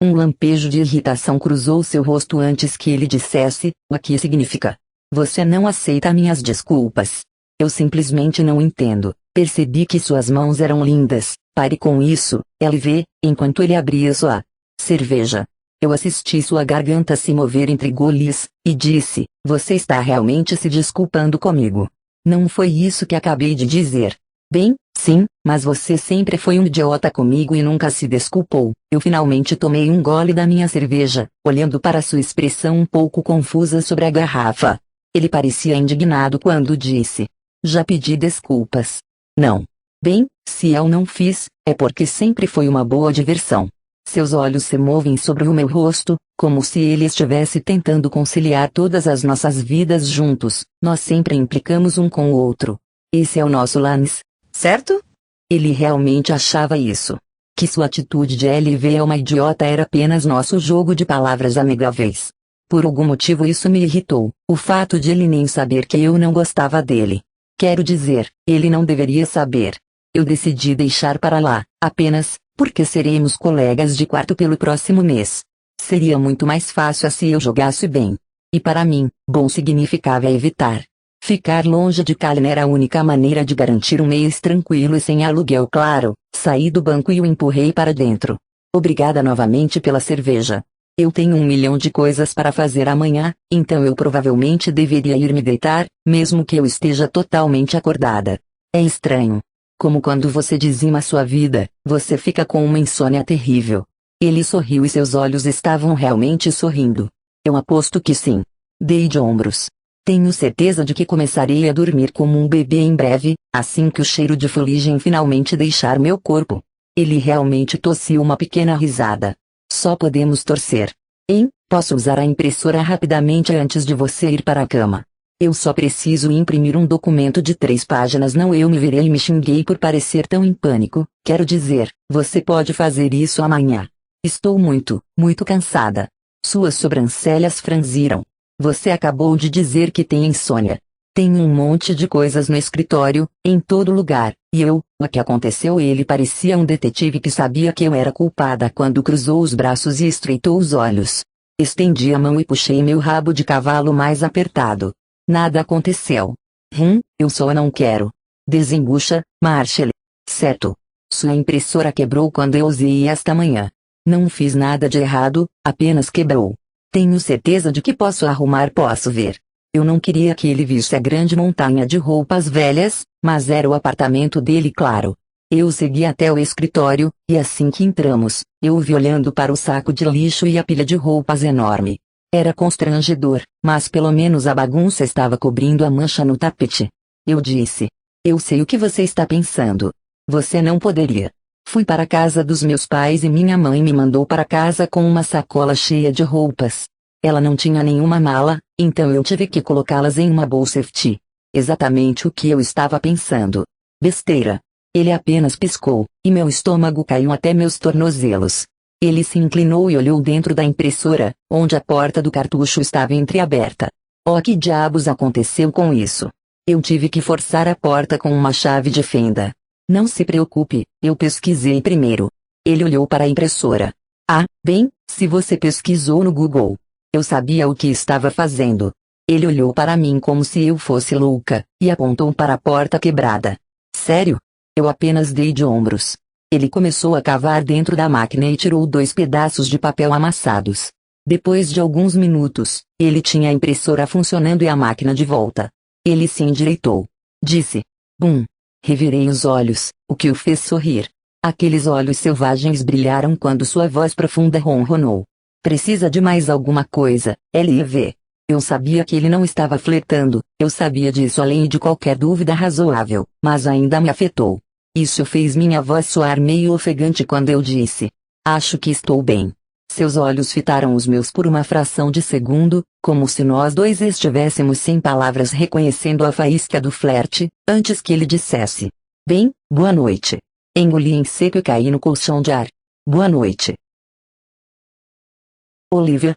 Speaker 1: Um lampejo de irritação cruzou seu rosto antes que ele dissesse, o que significa? Você não aceita minhas desculpas. Eu simplesmente não entendo. Percebi que suas mãos eram lindas. Pare com isso, LV, enquanto ele abria sua cerveja. Eu assisti sua garganta se mover entre goles, e disse, você está realmente se desculpando comigo. Não foi isso que acabei de dizer. Bem, sim, mas você sempre foi um idiota comigo e nunca se desculpou. Eu finalmente tomei um gole da minha cerveja, olhando para sua expressão um pouco confusa sobre a garrafa. Ele parecia indignado quando disse. Já pedi desculpas. Não. Bem, se eu não fiz, é porque sempre foi uma boa diversão. Seus olhos se movem sobre o meu rosto, como se ele estivesse tentando conciliar todas as nossas vidas juntos. Nós sempre implicamos um com o outro. Esse é o nosso lance, certo? Ele realmente achava isso. Que sua atitude de LV é uma idiota era apenas nosso jogo de palavras amigáveis. Por algum motivo isso me irritou, o fato de ele nem saber que eu não gostava dele. Quero dizer, ele não deveria saber. Eu decidi deixar para lá, apenas, porque seremos colegas de quarto pelo próximo mês. Seria muito mais fácil se eu jogasse bem. E para mim, bom significava evitar. Ficar longe de Kalin era a única maneira de garantir um mês tranquilo e sem aluguel claro. Saí do banco e o empurrei para dentro. Obrigada novamente pela cerveja. Eu tenho 1 milhão de coisas para fazer amanhã, então eu provavelmente deveria ir me deitar, mesmo que eu esteja totalmente acordada. É estranho. Como quando você dizima sua vida, você fica com uma insônia terrível. Ele sorriu e seus olhos estavam realmente sorrindo. Eu aposto que sim. Dei de ombros. Tenho certeza de que começarei a dormir como um bebê em breve, assim que o cheiro de fuligem finalmente deixar meu corpo. Ele realmente tossiu uma pequena risada. Só podemos torcer. Hein? Posso usar a impressora rapidamente antes de você ir para a cama. Eu só preciso imprimir um documento de 3 páginas. Não, eu me virei e me xinguei por parecer tão em pânico. Quero dizer, você pode fazer isso amanhã. Estou muito, muito cansada. Suas sobrancelhas franziram. Você acabou de dizer que tem insônia. Tenho um monte de coisas no escritório, em todo lugar, e o que aconteceu? Ele parecia um detetive que sabia que eu era culpada quando cruzou os braços e estreitou os olhos. Estendi a mão e puxei meu rabo de cavalo mais apertado. Nada aconteceu. Eu só não quero. Desembucha, Marshall. Certo. Sua impressora quebrou quando eu usei esta manhã. Não fiz nada de errado, apenas quebrou. Tenho certeza de que posso arrumar. Posso ver. Eu não queria que ele visse a grande montanha de roupas velhas, mas era o apartamento dele, claro. Eu segui até o escritório, e assim que entramos, eu o vi olhando para o saco de lixo e a pilha de roupas enorme. Era constrangedor, mas pelo menos a bagunça estava cobrindo a mancha no tapete. Eu disse: eu sei o que você está pensando. Você não poderia. Fui para a casa dos meus pais e minha mãe me mandou para casa com uma sacola cheia de roupas. Ela não tinha nenhuma mala, então eu tive que colocá-las em uma bolsa FT. Exatamente o que eu estava pensando. Besteira. Ele apenas piscou, e meu estômago caiu até meus tornozelos. Ele se inclinou e olhou dentro da impressora, onde a porta do cartucho estava entreaberta. Oh, que diabos aconteceu com isso? Eu tive que forçar a porta com uma chave de fenda. Não se preocupe, eu pesquisei primeiro. Ele olhou para a impressora. Ah, bem, se você pesquisou no Google. Eu sabia o que estava fazendo. Ele olhou para mim como se eu fosse louca, e apontou para a porta quebrada. Sério? Eu apenas dei de ombros. Ele começou a cavar dentro da máquina e tirou 2 pedaços de papel amassados. Depois de alguns minutos, ele tinha a impressora funcionando e a máquina de volta. Ele se endireitou. Disse: bum. Revirei os olhos, o que o fez sorrir. Aqueles olhos selvagens brilharam quando sua voz profunda ronronou. Precisa de mais alguma coisa, L.E.V. Eu sabia que ele não estava flertando, eu sabia disso além de qualquer dúvida razoável, mas ainda me afetou. Isso fez minha voz soar meio ofegante quando eu disse: acho que estou bem. Seus olhos fitaram os meus por uma fração de segundo, como se nós dois estivéssemos sem palavras reconhecendo a faísca do flerte, antes que ele dissesse: bem, boa noite. Engoli em seco e caí no colchão de ar. Boa noite. Olivia.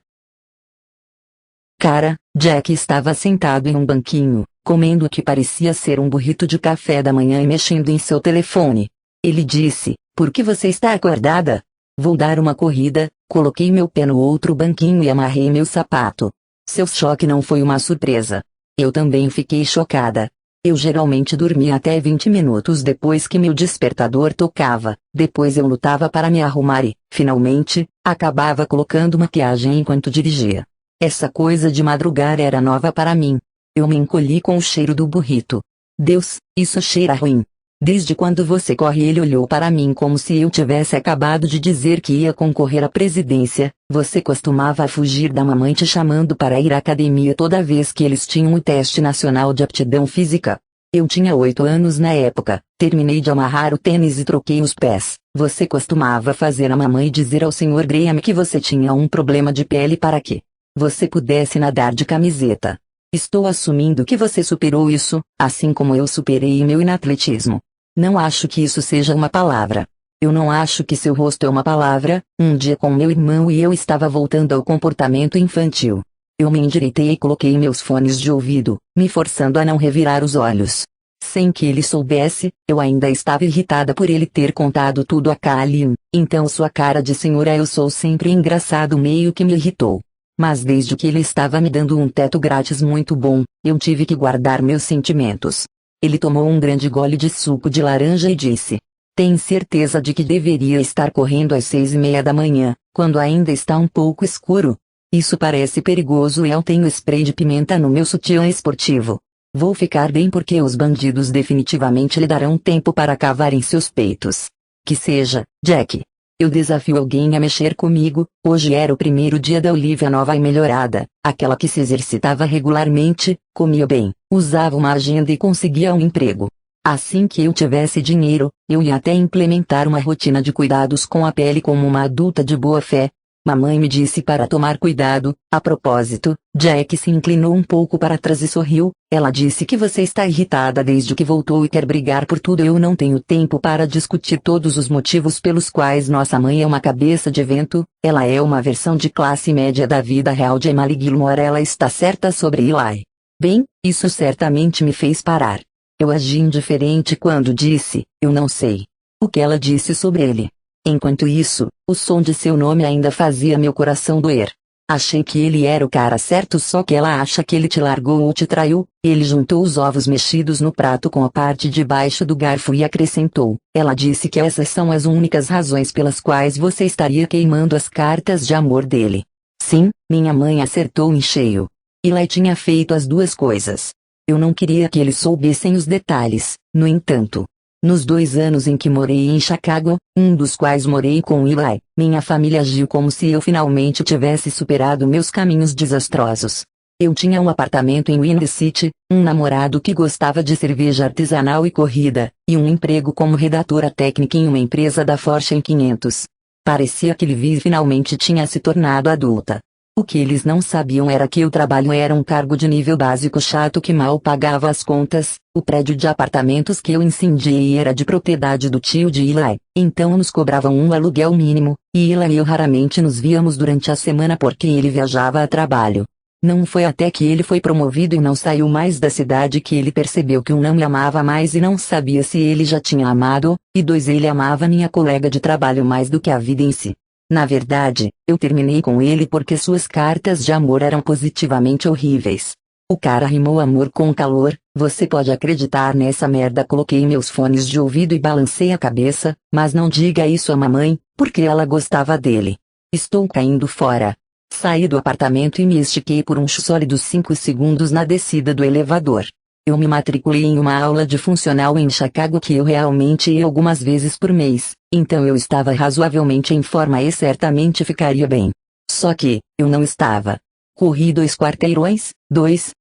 Speaker 1: Cara, Jack estava sentado em um banquinho, comendo o que parecia ser um burrito de café da manhã e mexendo em seu telefone. Ele disse: por que você está acordada? Vou dar uma corrida. Coloquei meu pé no outro banquinho e amarrei meu sapato. Seu choque não foi uma surpresa. Eu também fiquei chocada. Eu geralmente dormia até 20 minutos depois que meu despertador tocava, depois eu lutava para me arrumar e, finalmente, acabava colocando maquiagem enquanto dirigia. Essa coisa de madrugar era nova para mim. Eu me encolhi com o cheiro do burrito. Deus, isso cheira ruim. Desde quando você corre? Ele olhou para mim como se eu tivesse acabado de dizer que ia concorrer à presidência. Você costumava fugir da mamãe te chamando para ir à academia toda vez que eles tinham o teste nacional de aptidão física. Eu tinha 8 anos na época, terminei de amarrar o tênis e troquei os pés. Você costumava fazer a mamãe dizer ao Sr. Graham que você tinha um problema de pele para que você pudesse nadar de camiseta. Estou assumindo que você superou isso, assim como eu superei meu inatletismo. Não acho que isso seja uma palavra. Eu não acho que seu rosto é uma palavra. Um dia com meu irmão e eu estava voltando ao comportamento infantil. Eu me endireitei e coloquei meus fones de ouvido, me forçando a não revirar os olhos. Sem que ele soubesse, eu ainda estava irritada por ele ter contado tudo a Kalin, então sua cara de senhora eu sou sempre engraçado meio que me irritou. Mas desde que ele estava me dando um teto grátis muito bom, eu tive que guardar meus sentimentos. Ele tomou um grande gole de suco de laranja e disse: tem certeza de que deveria estar correndo às 6:30 da manhã, quando ainda está um pouco escuro? Isso parece perigoso e eu tenho spray de pimenta no meu sutiã esportivo. Vou ficar bem porque os bandidos definitivamente lhe darão tempo para cavar em seus peitos. Que seja, Jack. Eu desafio alguém a mexer comigo. Hoje era o primeiro dia da Olivia nova e melhorada, aquela que se exercitava regularmente, comia bem, usava uma agenda e conseguia um emprego. Assim que eu tivesse dinheiro, eu ia até implementar uma rotina de cuidados com a pele como uma adulta de boa fé. Mamãe me disse para tomar cuidado. A propósito, Jack se inclinou um pouco para trás e sorriu. Ela disse que você está irritada desde que voltou e quer brigar por tudo. Eu não tenho tempo para discutir todos os motivos pelos quais nossa mãe é uma cabeça de vento. Ela é uma versão de classe média da vida real de Emily Gilmore. Ela está certa sobre Eli. Bem, isso certamente me fez parar. Eu agi indiferente quando disse, eu não sei. O que ela disse sobre ele? Enquanto isso, o som de seu nome ainda fazia meu coração doer. Achei que ele era o cara certo, só que ela acha que ele te largou ou te traiu. Ele juntou os ovos mexidos no prato com a parte de baixo do garfo e acrescentou. Ela disse que essas são as únicas razões pelas quais você estaria queimando as cartas de amor dele. Sim, minha mãe acertou em cheio. Eli tinha feito as duas coisas. Eu não queria que eles soubessem os detalhes, no entanto. Nos 2 anos em que morei em Chicago, um dos quais morei com Eli, minha família agiu como se eu finalmente tivesse superado meus caminhos desastrosos. Eu tinha um apartamento em Wind City, um namorado que gostava de cerveja artesanal e corrida, e um emprego como redatora técnica em uma empresa da Fortune 500. Parecia que Liv finalmente tinha se tornado adulta. O que eles não sabiam era que o trabalho era um cargo de nível básico chato que mal pagava as contas. O prédio de apartamentos que eu incendiei era de propriedade do tio de Eli, então nos cobravam um aluguel mínimo, e Eli e eu raramente nos víamos durante a semana porque ele viajava a trabalho. Não foi até que ele foi promovido e não saiu mais da cidade que ele percebeu que não me amava mais e não sabia se ele já tinha amado, e 2 ele amava minha colega de trabalho mais do que a vida em si. Na verdade, eu terminei com ele porque suas cartas de amor eram positivamente horríveis. O cara rimou amor com calor. Você pode acreditar nessa merda? Coloquei meus fones de ouvido e balancei a cabeça, mas não diga isso à mamãe, porque ela gostava dele. Estou caindo fora. Saí do apartamento e me estiquei por uns sólidos 5 segundos na descida do elevador. Eu me matriculei em uma aula de funcional em Chicago que eu realmente ia algumas vezes por mês, então eu estava razoavelmente em forma e certamente ficaria bem. Só que, eu não estava. Corri 2 quarteirões,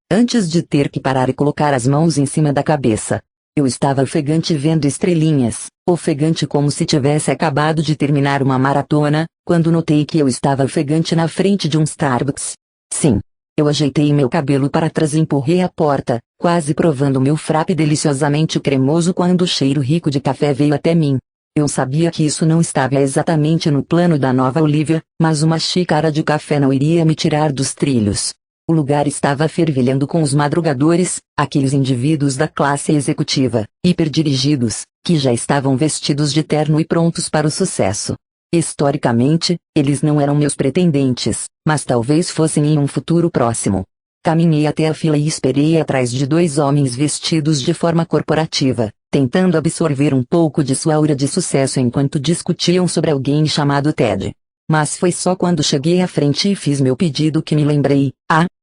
Speaker 1: antes de ter que parar e colocar as mãos em cima da cabeça. Eu estava ofegante vendo estrelinhas, ofegante como se tivesse acabado de terminar uma maratona, quando notei que eu estava ofegante na frente de um Starbucks. Sim. Eu ajeitei meu cabelo para trás e empurrei a porta, quase provando meu frappe deliciosamente cremoso quando o cheiro rico de café veio até mim. Eu sabia que isso não estava exatamente no plano da nova Olivia, mas uma xícara de café não iria me tirar dos trilhos. O lugar estava fervilhando com os madrugadores, aqueles indivíduos da classe executiva, hiperdirigidos, que já estavam vestidos de terno e prontos para o sucesso. Historicamente, eles não eram meus pretendentes, mas talvez fossem em um futuro próximo. Caminhei até a fila e esperei atrás de 2 homens vestidos de forma corporativa, tentando absorver um pouco de sua aura de sucesso enquanto discutiam sobre alguém chamado Ted. Mas foi só quando cheguei à frente e fiz meu pedido que me lembrei,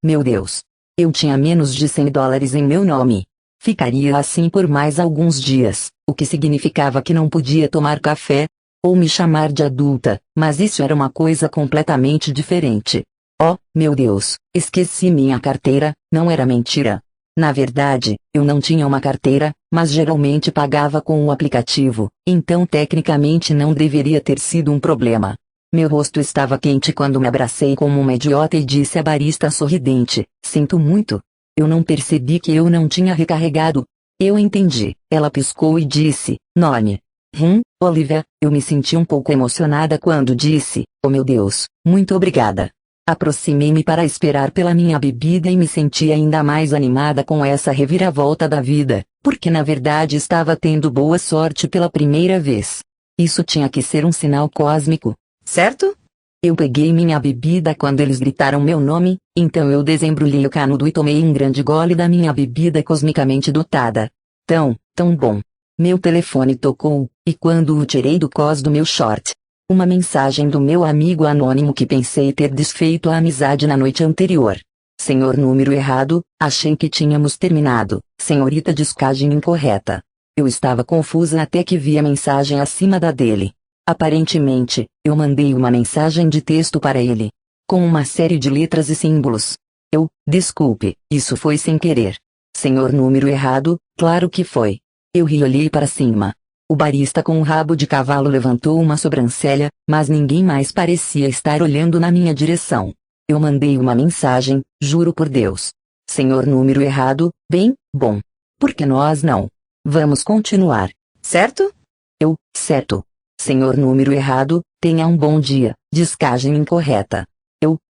Speaker 1: meu Deus! Eu tinha menos de $100 em meu nome. Ficaria assim por mais alguns dias, o que significava que não podia tomar café, ou me chamar de adulta, mas isso era uma coisa completamente diferente. Oh, meu Deus, esqueci minha carteira. Não era mentira. Na verdade, eu não tinha uma carteira, mas geralmente pagava com o aplicativo, então tecnicamente não deveria ter sido um problema. Meu rosto estava quente quando me abracei como uma idiota e disse à barista sorridente, sinto muito. Eu não percebi que eu não tinha recarregado. Eu entendi. Ela piscou e disse, Nome. Olivia, eu me senti um pouco emocionada quando disse, oh meu Deus, muito obrigada. Aproximei-me para esperar pela minha bebida e me senti ainda mais animada com essa reviravolta da vida, porque na verdade estava tendo boa sorte pela primeira vez. Isso tinha que ser um sinal cósmico, certo? Eu peguei minha bebida quando eles gritaram meu nome, então eu desembrulhei o canudo e tomei um grande gole da minha bebida cosmicamente dotada. Tão bom. Meu telefone tocou, e quando o tirei do cós do meu short, uma mensagem do meu amigo anônimo que pensei ter desfeito a amizade na noite anterior. Senhor número errado, achei que tínhamos terminado. Senhorita descagem incorreta. Eu estava confusa até que vi a mensagem acima da dele. Aparentemente, eu mandei uma mensagem de texto para ele, com uma série de letras e símbolos. Desculpe, isso foi sem querer. Senhor, número errado, claro que foi. Eu ri e olhei para cima. O barista com o rabo de cavalo levantou uma sobrancelha, mas ninguém mais parecia estar olhando na minha direção. Eu mandei uma mensagem, juro por Deus. Senhor, número errado, bem, bom. Por que nós não? Vamos continuar, certo? Certo. Senhor, número errado, tenha um bom dia, descagem incorreta.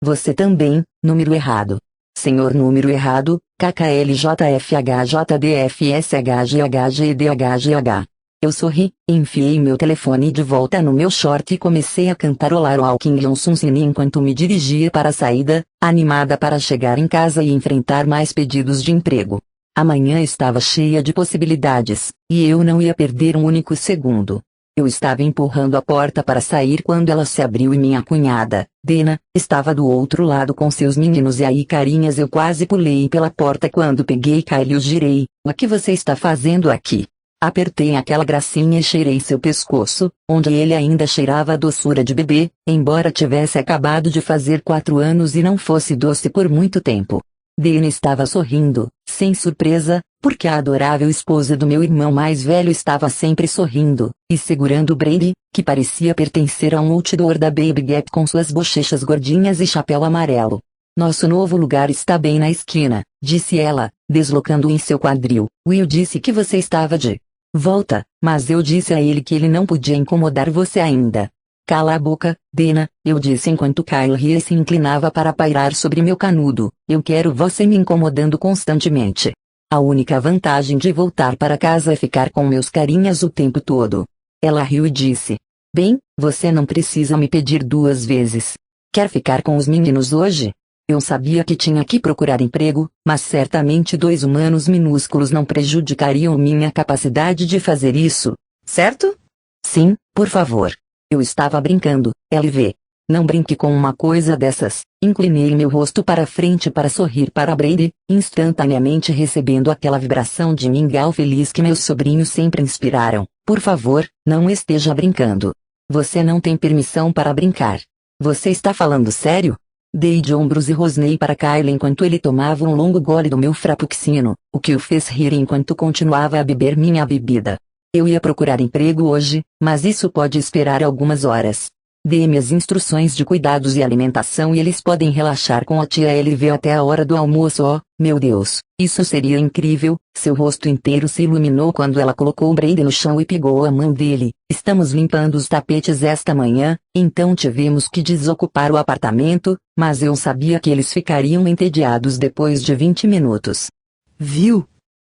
Speaker 1: Você também, número errado. Senhor, número errado, KKLJFHJDFSHGHGDHGH. Eu sorri, enfiei meu telefone de volta no meu short e comecei a cantarolar o Walking Johnson Cine enquanto me dirigia para a saída, animada para chegar em casa e enfrentar mais pedidos de emprego. Amanhã estava cheia de possibilidades, e eu não ia perder um único segundo. Eu estava empurrando a porta para sair quando ela se abriu e minha cunhada, Dena, estava do outro lado com seus meninos e aí carinhas eu quase pulei pela porta quando peguei Kyle e o girei. O que você está fazendo aqui? Apertei aquela gracinha e cheirei seu pescoço, onde ele ainda cheirava a doçura de bebê, embora tivesse acabado de fazer 4 anos e não fosse doce por muito tempo. Dena estava sorrindo, sem surpresa, porque a adorável esposa do meu irmão mais velho estava sempre sorrindo, e segurando Brady, que parecia pertencer a um outdoor da Baby Gap com suas bochechas gordinhas e chapéu amarelo. Nosso novo lugar está bem na esquina, disse ela, deslocando em seu quadril. Will disse que você estava de volta, mas eu disse a ele que ele não podia incomodar você ainda. Cala a boca, Dena, eu disse enquanto Kyle ria e se inclinava para pairar sobre meu canudo. Eu quero você me incomodando constantemente. A única vantagem de voltar para casa é ficar com meus carinhas o tempo todo. Ela riu e disse: Bem, você não precisa me pedir 2 vezes. Quer ficar com os meninos hoje? Eu sabia que tinha que procurar emprego, mas certamente 2 humanos minúsculos não prejudicariam minha capacidade de fazer isso, certo? Sim, por favor. Eu estava brincando, LV. Não brinque com uma coisa dessas. Inclinei meu rosto para frente para sorrir para Brady, instantaneamente recebendo aquela vibração de mingau feliz que meus sobrinhos sempre inspiraram. Por favor, não esteja brincando. Você não tem permissão para brincar. Você está falando sério? Dei de ombros e rosnei para Kyle enquanto ele tomava um longo gole do meu frappuccino, o que o fez rir enquanto continuava a beber minha bebida. Eu ia procurar emprego hoje, mas isso pode esperar algumas horas. Dê-me as instruções de cuidados e alimentação e eles podem relaxar com a tia LV até a hora do almoço. Oh, meu Deus, isso seria incrível. Seu rosto inteiro se iluminou quando ela colocou o Brady no chão e pegou a mão dele. Estamos limpando os tapetes esta manhã, então tivemos que desocupar o apartamento, mas eu sabia que eles ficariam entediados depois de 20 minutos. Viu?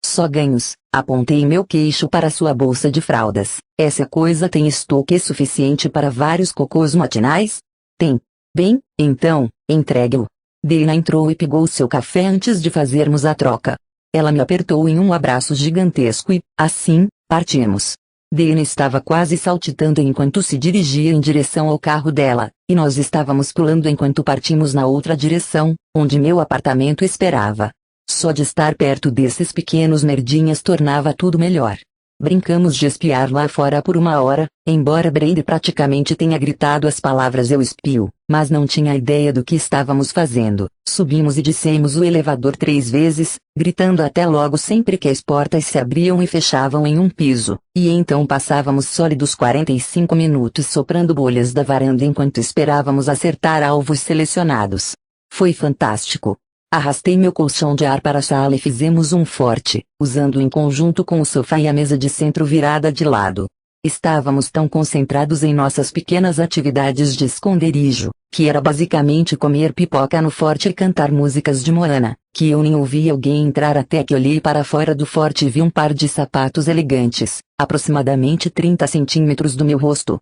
Speaker 1: Só ganhos. Apontei meu queixo para sua bolsa de fraldas. Essa coisa tem estoque suficiente para vários cocôs matinais? Tem. Bem, então, entregue-o. Dana entrou e pegou seu café antes de fazermos a troca. Ela me apertou em um abraço gigantesco e, assim, partimos. Dana estava quase saltitando enquanto se dirigia em direção ao carro dela, e nós estávamos pulando enquanto partimos na outra direção, onde meu apartamento esperava. Só de estar perto desses pequenos nerdinhas tornava tudo melhor. Brincamos de espiar lá fora por 1 hora, embora Brady praticamente tenha gritado as palavras "eu espio", mas não tinha ideia do que estávamos fazendo. Subimos e descemos o elevador 3 vezes, gritando até logo sempre que as portas se abriam e fechavam em um piso, e então passávamos sólidos 45 minutos soprando bolhas da varanda enquanto esperávamos acertar alvos selecionados. Foi fantástico. Arrastei meu colchão de ar para a sala e fizemos um forte, usando em conjunto com o sofá e a mesa de centro virada de lado. Estávamos tão concentrados em nossas pequenas atividades de esconderijo, que era basicamente comer pipoca no forte e cantar músicas de Moana, que eu nem ouvi alguém entrar até que olhei para fora do forte e vi um par de sapatos elegantes, aproximadamente 30 centímetros do meu rosto.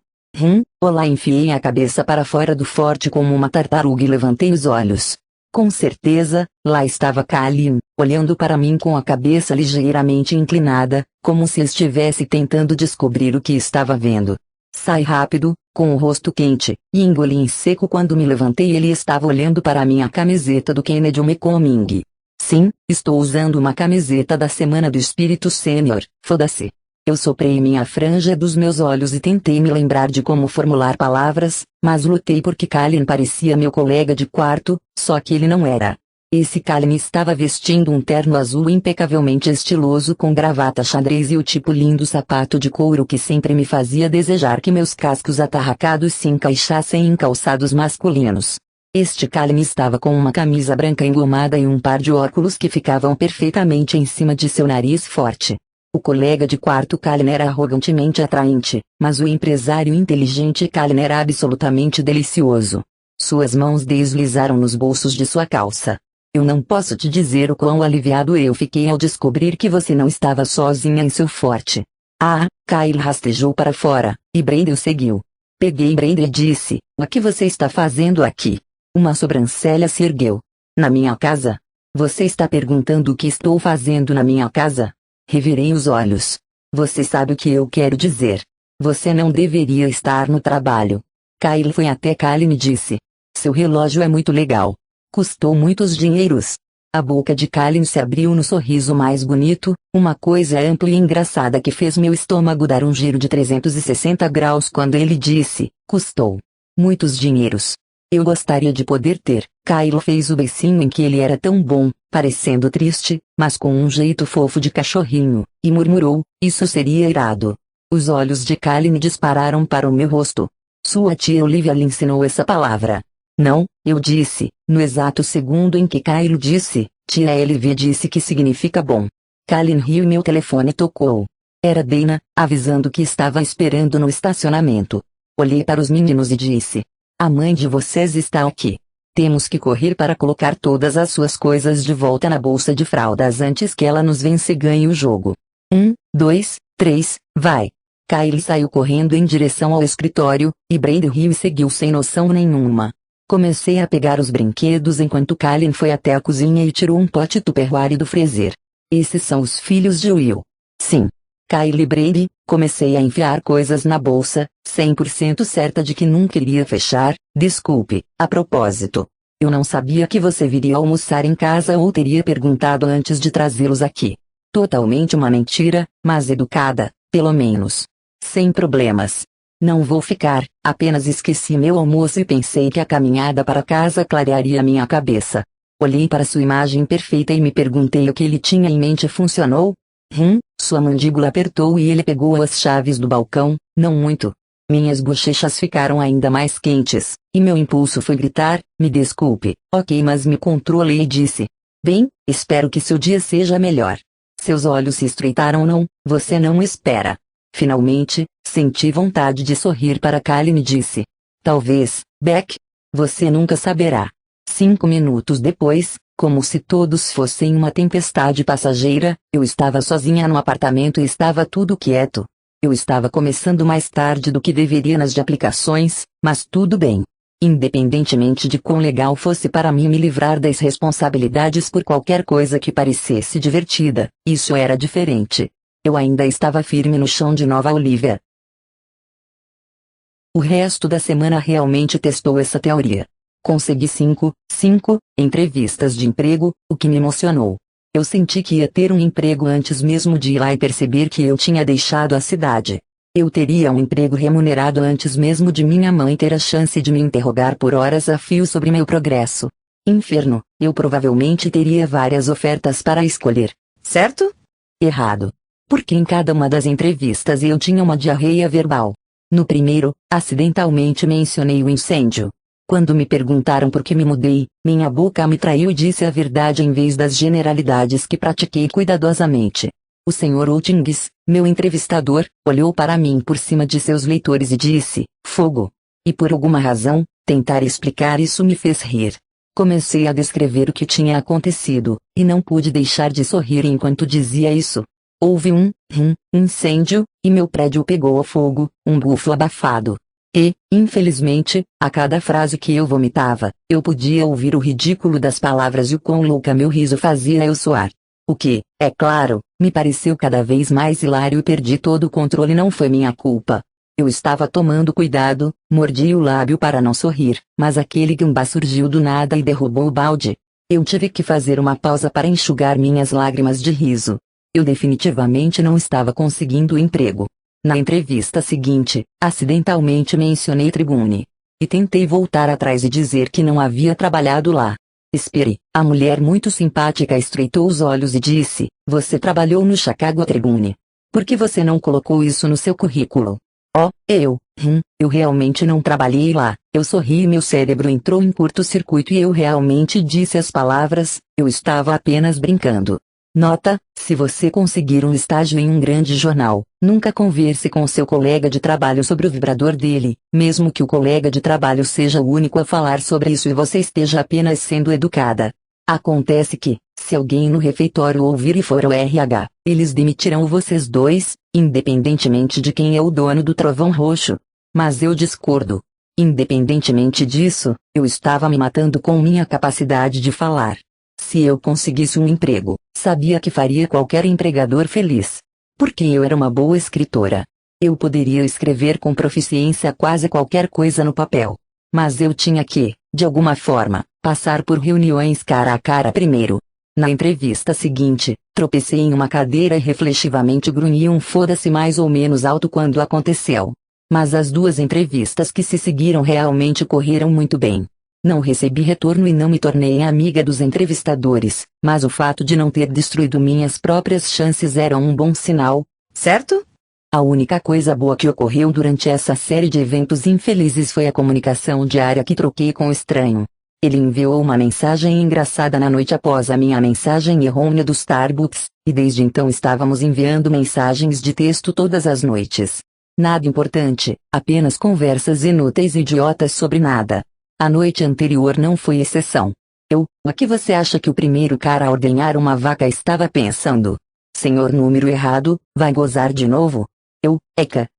Speaker 1: Olá, enfiei a cabeça para fora do forte como uma tartaruga e levantei os olhos. Com certeza, lá estava Kalin, olhando para mim com a cabeça ligeiramente inclinada, como se estivesse tentando descobrir o que estava vendo. Sai rápido, com o rosto quente, e engoli em seco quando me levantei e ele estava olhando para a minha camiseta do Kennedy Homecoming. Sim, estou usando uma camiseta da Semana do Espírito Sênior, foda-se. Eu soprei minha franja dos meus olhos e tentei me lembrar de como formular palavras, mas lutei porque Kalin parecia meu colega de quarto, só que ele não era. Esse Kalin estava vestindo um terno azul impecavelmente estiloso com gravata xadrez e o tipo lindo sapato de couro que sempre me fazia desejar que meus cascos atarracados se encaixassem em calçados masculinos. Este Kalin estava com uma camisa branca engomada e um par de óculos que ficavam perfeitamente em cima de seu nariz forte. O colega de quarto Kalin era arrogantemente atraente, mas o empresário inteligente Kalin era absolutamente delicioso. Suas mãos deslizaram nos bolsos de sua calça. Eu não posso te dizer o quão aliviado eu fiquei ao descobrir que você não estava sozinha em seu forte. Ah, Kyle rastejou para fora, e Brady o seguiu. Peguei Brady e disse, o que você está fazendo aqui? Uma sobrancelha se ergueu. Na minha casa? Você está perguntando o que estou fazendo na minha casa? Revirei os olhos. Você sabe o que eu quero dizer. Você não deveria estar no trabalho. Kyle foi até Kalin e disse. Seu relógio é muito legal. Custou muitos dinheiros. A boca de Kalin se abriu no sorriso mais bonito, uma coisa ampla e engraçada que fez meu estômago dar um giro de 360 graus quando ele disse, custou muitos dinheiros. Eu gostaria de poder ter. Kyle fez o beicinho em que ele era tão bom, parecendo triste, mas com um jeito fofo de cachorrinho, e murmurou, isso seria irado. Os olhos de Kalin dispararam para o meu rosto. Sua tia Olivia lhe ensinou essa palavra. Não, eu disse, no exato segundo em que Kyle disse, tia Olivia disse que significa bom. Kalin riu e meu telefone tocou. Era Dana, avisando que estava esperando no estacionamento. Olhei para os meninos e disse, a mãe de vocês está aqui. Temos que correr para colocar todas as suas coisas de volta na bolsa de fraldas antes que ela nos vença e ganhe o jogo. 1, 2, 3, vai. Kyle saiu correndo em direção ao escritório, e Brady riu e seguiu sem noção nenhuma. Comecei a pegar os brinquedos enquanto Kalin foi até a cozinha e tirou um pote Tupperware do freezer. Esses são os filhos de Will. Sim. Kyle e Brady, comecei a enfiar coisas na bolsa, 100% certa de que nunca iria fechar. Desculpe, a propósito. Eu não sabia que você viria almoçar em casa ou teria perguntado antes de trazê-los aqui. Totalmente uma mentira, mas educada, pelo menos. Sem problemas. Não vou ficar, apenas esqueci meu almoço e pensei que a caminhada para casa clarearia minha cabeça. Olhei para sua imagem perfeita e me perguntei o que ele tinha em mente. Funcionou? Sua mandíbula apertou e ele pegou as chaves do balcão, não muito. Minhas bochechas ficaram ainda mais quentes, e meu impulso foi gritar, me desculpe, ok, mas me controlei e disse. Bem, espero que seu dia seja melhor. Seus olhos se estreitaram. Não, você não espera. Finalmente, senti vontade de sorrir para Kalin e disse. Talvez, Beck. Você nunca saberá. 5 minutos depois, como se todos fossem uma tempestade passageira, eu estava sozinha no apartamento e estava tudo quieto. Eu estava começando mais tarde do que deveria nas de aplicações, mas tudo bem. Independentemente de quão legal fosse para mim me livrar das responsabilidades por qualquer coisa que parecesse divertida, isso era diferente. Eu ainda estava firme no chão de Nova Olivia. O resto da semana realmente testou essa teoria. Consegui 5 entrevistas de emprego, o que me emocionou. Eu senti que ia ter um emprego antes mesmo de ir lá e perceber que eu tinha deixado a cidade. Eu teria um emprego remunerado antes mesmo de minha mãe ter a chance de me interrogar por horas a fio sobre meu progresso. Inferno, eu provavelmente teria várias ofertas para escolher. Certo? Errado. Porque em cada uma das entrevistas eu tinha uma diarreia verbal. No primeiro, acidentalmente mencionei o incêndio. Quando me perguntaram por que me mudei, minha boca me traiu e disse a verdade em vez das generalidades que pratiquei cuidadosamente. O Sr. Oetings, meu entrevistador, olhou para mim por cima de seus leitores e disse, fogo. E por alguma razão, tentar explicar isso me fez rir. Comecei a descrever o que tinha acontecido, e não pude deixar de sorrir enquanto dizia isso. Houve um incêndio, e meu prédio pegou fogo, um bufo abafado. E, infelizmente, a cada frase que eu vomitava, eu podia ouvir o ridículo das palavras e o quão louca meu riso fazia eu soar. O que, é claro, me pareceu cada vez mais hilário e perdi todo o controle. Não foi minha culpa. Eu estava tomando cuidado, mordi o lábio para não sorrir, mas aquele gambá surgiu do nada e derrubou o balde. Eu tive que fazer uma pausa para enxugar minhas lágrimas de riso. Eu definitivamente não estava conseguindo emprego. Na entrevista seguinte, acidentalmente mencionei Tribune. E tentei voltar atrás e dizer que não havia trabalhado lá. Espere, a mulher muito simpática estreitou os olhos e disse: você trabalhou no Chicago Tribune. Por que você não colocou isso no seu currículo? Oh, eu realmente não trabalhei lá. Eu sorri e meu cérebro entrou em curto-circuito e eu realmente disse as palavras: eu estava apenas brincando. Nota: se você conseguir um estágio em um grande jornal, nunca converse com seu colega de trabalho sobre o vibrador dele, mesmo que o colega de trabalho seja o único a falar sobre isso e você esteja apenas sendo educada. Acontece que, se alguém no refeitório ouvir e for ao RH, eles demitirão vocês dois, independentemente de quem é o dono do trovão roxo. Mas eu discordo. Independentemente disso, eu estava me matando com minha capacidade de falar. Se eu conseguisse um emprego, sabia que faria qualquer empregador feliz. Porque eu era uma boa escritora. Eu poderia escrever com proficiência quase qualquer coisa no papel. Mas eu tinha que, de alguma forma, passar por reuniões cara a cara primeiro. Na entrevista seguinte, tropecei em uma cadeira e reflexivamente grunhi um foda-se mais ou menos alto quando aconteceu. Mas as duas entrevistas que se seguiram realmente correram muito bem. Não recebi retorno e não me tornei amiga dos entrevistadores, mas o fato de não ter destruído minhas próprias chances era um bom sinal, certo? A única coisa boa que ocorreu durante essa série de eventos infelizes foi a comunicação diária que troquei com o estranho. Ele enviou uma mensagem engraçada na noite após a minha mensagem errônea do Starbucks, e desde então estávamos enviando mensagens de texto todas as noites. Nada importante, apenas conversas inúteis e idiotas sobre nada. A noite anterior não foi exceção. O que você acha que o primeiro cara a ordenhar uma vaca estava pensando? Senhor número errado, vai gozar de novo?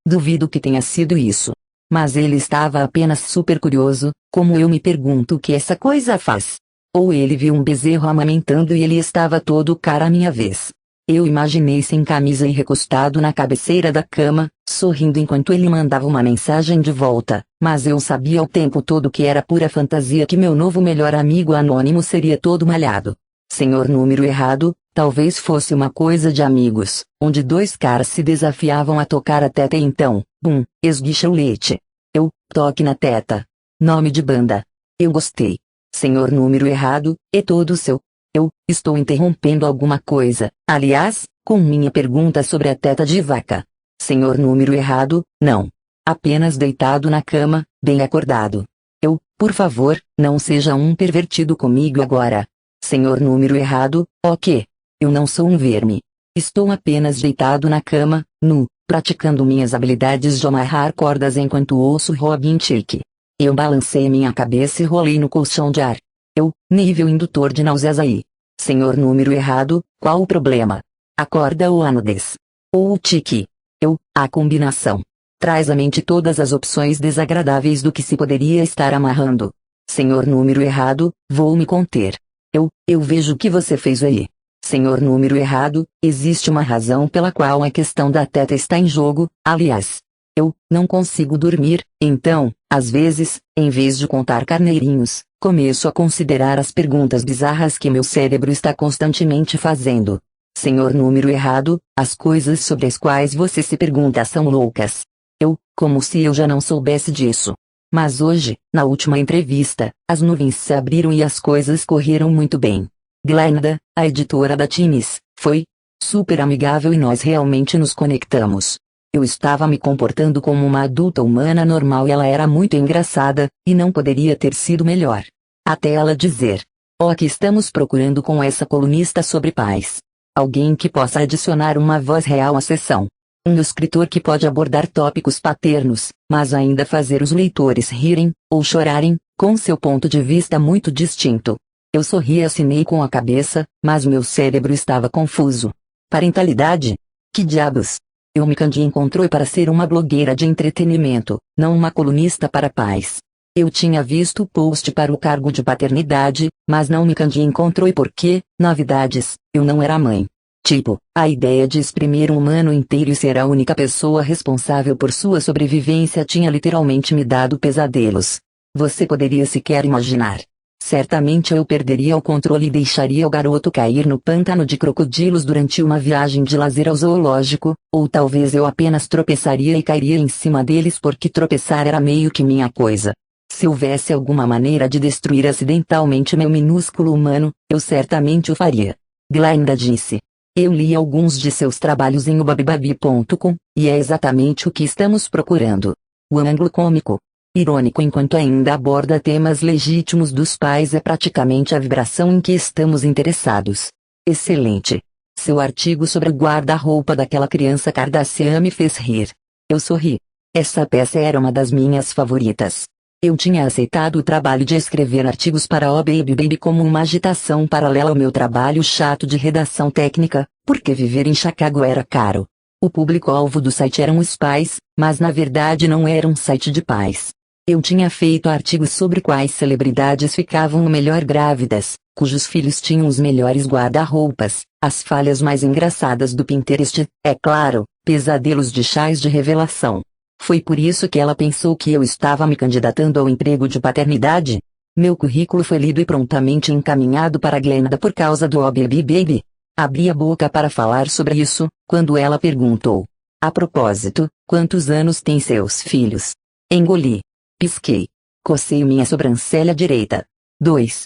Speaker 1: Duvido que tenha sido isso. Mas ele estava apenas super curioso, como eu me pergunto o que essa coisa faz. Ou ele viu um bezerro amamentando e ele estava todo cara à minha vez. Eu imaginei sem camisa e recostado na cabeceira da cama, sorrindo enquanto ele mandava uma mensagem de volta, mas eu sabia o tempo todo que era pura fantasia que meu novo melhor amigo anônimo seria todo malhado. Senhor número errado, talvez fosse uma coisa de amigos, onde dois caras se desafiavam a tocar a teta e então, esguicha o leite. Toque na teta. Nome de banda. Eu gostei. Senhor número errado, é todo seu. Estou interrompendo alguma coisa, aliás, com minha pergunta sobre a teta de vaca. Senhor número errado, não. Apenas deitado na cama, bem acordado. Por favor, não seja um pervertido comigo agora. Senhor número errado, ok. Eu não sou um verme. Estou apenas deitado na cama, nu, praticando minhas habilidades de amarrar cordas enquanto ouço Robin Thicke. Eu balancei minha cabeça e rolei no colchão de ar. Nível indutor de náuseas aí. Senhor número errado, qual o problema? A corda ou a nudez? Ou o tique? A combinação. Traz à mente todas as opções desagradáveis do que se poderia estar amarrando. Senhor número errado, vou me conter. Eu vejo o que você fez aí. Senhor número errado, existe uma razão pela qual a questão da teta está em jogo, aliás. Não consigo dormir, então, às vezes, em vez de contar carneirinhos, começo a considerar as perguntas bizarras que meu cérebro está constantemente fazendo. Senhor número errado, as coisas sobre as quais você se pergunta são loucas. Como se eu já não soubesse disso. Mas hoje, na última entrevista, as nuvens se abriram e as coisas correram muito bem. Glenda, a editora da Times, foi super amigável e nós realmente nos conectamos. Eu estava me comportando como uma adulta humana normal e ela era muito engraçada, e não poderia ter sido melhor. Até ela dizer: aqui estamos procurando com essa colunista sobre pais. Alguém que possa adicionar uma voz real à sessão. Um escritor que pode abordar tópicos paternos, mas ainda fazer os leitores rirem, ou chorarem, com seu ponto de vista muito distinto. Eu sorri e assinei com a cabeça, mas meu cérebro estava confuso. Parentalidade? Que diabos? Eu me encontrou para ser uma blogueira de entretenimento, não uma colunista para pais. Eu tinha visto o post para o cargo de paternidade, mas não me encontrou porque, novidades, eu não era mãe. Tipo, a ideia de exprimir um humano inteiro e ser a única pessoa responsável por sua sobrevivência tinha literalmente me dado pesadelos. Você poderia sequer imaginar. Certamente eu perderia o controle e deixaria o garoto cair no pântano de crocodilos durante uma viagem de lazer ao zoológico, ou talvez eu apenas tropeçaria e cairia em cima deles porque tropeçar era meio que minha coisa. Se houvesse alguma maneira de destruir acidentalmente meu minúsculo humano, eu certamente o faria. Glenda disse. Eu li alguns de seus trabalhos em ubabibabi.com, e é exatamente o que estamos procurando. O ângulo cômico, irônico enquanto ainda aborda temas legítimos dos pais é praticamente a vibração em que estamos interessados. Excelente. Seu artigo sobre o guarda-roupa daquela criança Kardashian me fez rir. Eu sorri. Essa peça era uma das minhas favoritas. Eu tinha aceitado o trabalho de escrever artigos para o Baby Baby como uma agitação paralela ao meu trabalho chato de redação técnica, porque viver em Chicago era caro. O público-alvo do site eram os pais, mas na verdade não era um site de pais. Eu tinha feito artigos sobre quais celebridades ficavam melhor grávidas, cujos filhos tinham os melhores guarda-roupas, as falhas mais engraçadas do Pinterest, é claro, pesadelos de chás de revelação. Foi por isso que ela pensou que eu estava me candidatando ao emprego de paternidade? Meu currículo foi lido e prontamente encaminhado para Glenda por causa do Oh Baby Baby. Abri a boca para falar sobre isso, quando ela perguntou. A propósito, quantos anos têm seus filhos? Engoli. Pisquei. Cocei minha sobrancelha direita. 2.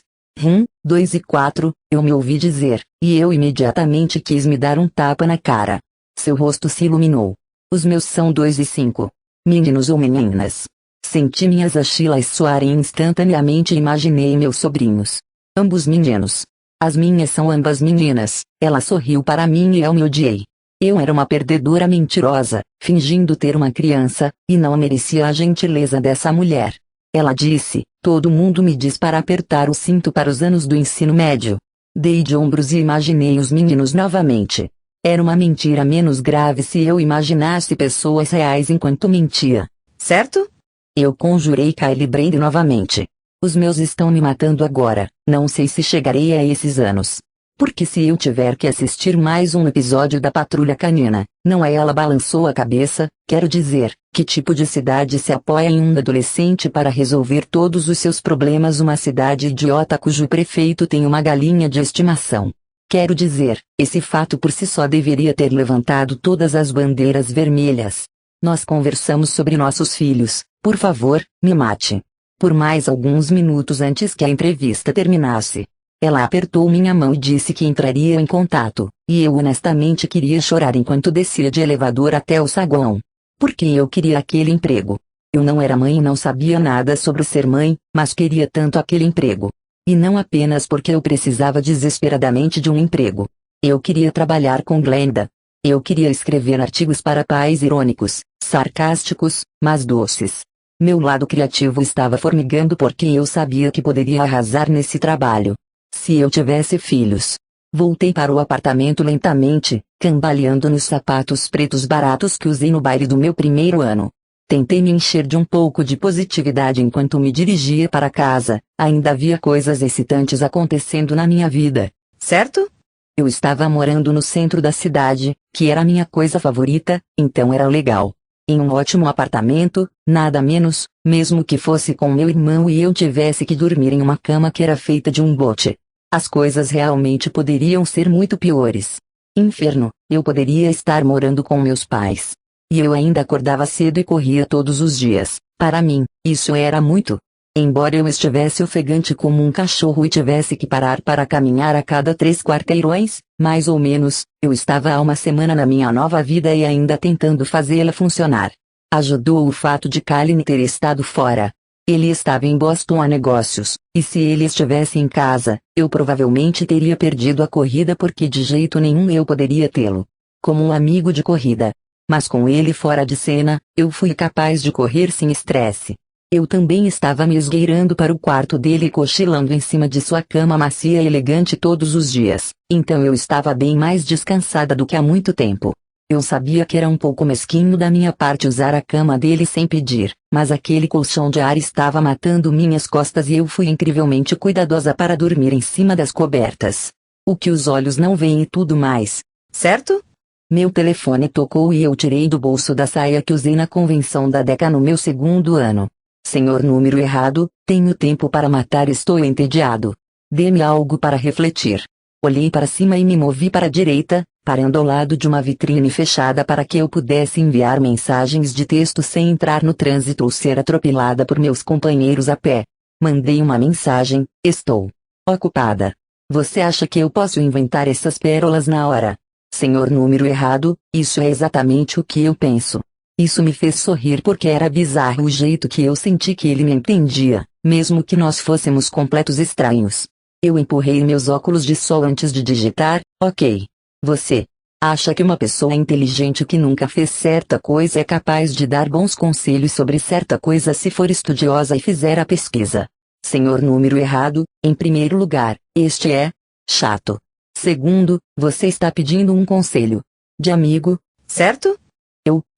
Speaker 1: 2 e 4, eu me ouvi dizer, e eu imediatamente quis me dar um tapa na cara. Seu rosto se iluminou. Os meus são 2 e 5. Meninos ou meninas? Senti minhas axilas soarem instantaneamente e imaginei meus sobrinhos. Ambos meninos. As minhas são ambas meninas. Ela sorriu para mim e eu me odiei. Eu era uma perdedora mentirosa, fingindo ter uma criança, e não merecia a gentileza dessa mulher. Ela disse, todo mundo me diz para apertar o cinto para os anos do ensino médio. Dei de ombros e imaginei os meninos novamente. Era uma mentira menos grave se eu imaginasse pessoas reais enquanto mentia. Certo? Eu conjurei Kylie Brady novamente. Os meus estão me matando agora, não sei se chegarei a esses anos. Porque se eu tiver que assistir mais um episódio da Patrulha Canina, não é? Ela balançou a cabeça, quero dizer, que tipo de cidade se apoia em um adolescente para resolver todos os seus problemas? Uma cidade idiota cujo prefeito tem uma galinha de estimação. Quero dizer, esse fato por si só deveria ter levantado todas as bandeiras vermelhas. Nós conversamos sobre nossos filhos, por favor, me mate. Por mais alguns minutos antes que a entrevista terminasse. Ela apertou minha mão e disse que entraria em contato, e eu honestamente queria chorar enquanto descia de elevador até o saguão. Porque eu queria aquele emprego. Eu não era mãe e não sabia nada sobre ser mãe, mas queria tanto aquele emprego. E não apenas porque eu precisava desesperadamente de um emprego. Eu queria trabalhar com Glenda. Eu queria escrever artigos para pais irônicos, sarcásticos, mas doces. Meu lado criativo estava formigando porque eu sabia que poderia arrasar nesse trabalho. Se eu tivesse filhos. Voltei para o apartamento lentamente, cambaleando nos sapatos pretos baratos que usei no baile do meu primeiro ano. Tentei me encher de um pouco de positividade enquanto me dirigia para casa, ainda havia coisas excitantes acontecendo na minha vida, certo? Eu estava morando no centro da cidade, que era a minha coisa favorita, então era legal. Em um ótimo apartamento, nada menos, mesmo que fosse com meu irmão e eu tivesse que dormir em uma cama que era feita de um bote. As coisas realmente poderiam ser muito piores. Inferno, eu poderia estar morando com meus pais. E eu ainda acordava cedo e corria todos os dias. Para mim, isso era muito. Embora eu estivesse ofegante como um cachorro e tivesse que parar para caminhar a cada 3 quarteirões, mais ou menos, eu estava há uma semana na minha nova vida e ainda tentando fazê-la funcionar. Ajudou o fato de Kylie ter estado fora. Ele estava em Boston a negócios, e se ele estivesse em casa, eu provavelmente teria perdido a corrida porque de jeito nenhum eu poderia tê-lo como um amigo de corrida. Mas com ele fora de cena, eu fui capaz de correr sem estresse. Eu também estava me esgueirando para o quarto dele e cochilando em cima de sua cama macia e elegante todos os dias, então eu estava bem mais descansada do que há muito tempo. Eu sabia que era um pouco mesquinho da minha parte usar a cama dele sem pedir, mas aquele colchão de ar estava matando minhas costas e eu fui incrivelmente cuidadosa para dormir em cima das cobertas. O que os olhos não veem e tudo mais, certo? Meu telefone tocou e eu tirei do bolso da saia que usei na convenção da DECA no meu segundo ano. Senhor número errado, tenho tempo para matar, estou entediado. Dê-me algo para refletir. Olhei para cima e me movi para a direita, parando ao lado de uma vitrine fechada para que eu pudesse enviar mensagens de texto sem entrar no trânsito ou ser atropelada por meus companheiros a pé. Mandei uma mensagem: estou ocupada. Você acha que eu posso inventar essas pérolas na hora? Senhor número errado, isso é exatamente o que eu penso. Isso me fez sorrir porque era bizarro o jeito que eu senti que ele me entendia, mesmo que nós fôssemos completos estranhos. Eu empurrei meus óculos de sol antes de digitar: ok. Você acha que uma pessoa inteligente que nunca fez certa coisa é capaz de dar bons conselhos sobre certa coisa se for estudiosa e fizer a pesquisa? Senhor número errado, em primeiro lugar, este é chato. Segundo, você está pedindo um conselho de amigo, certo?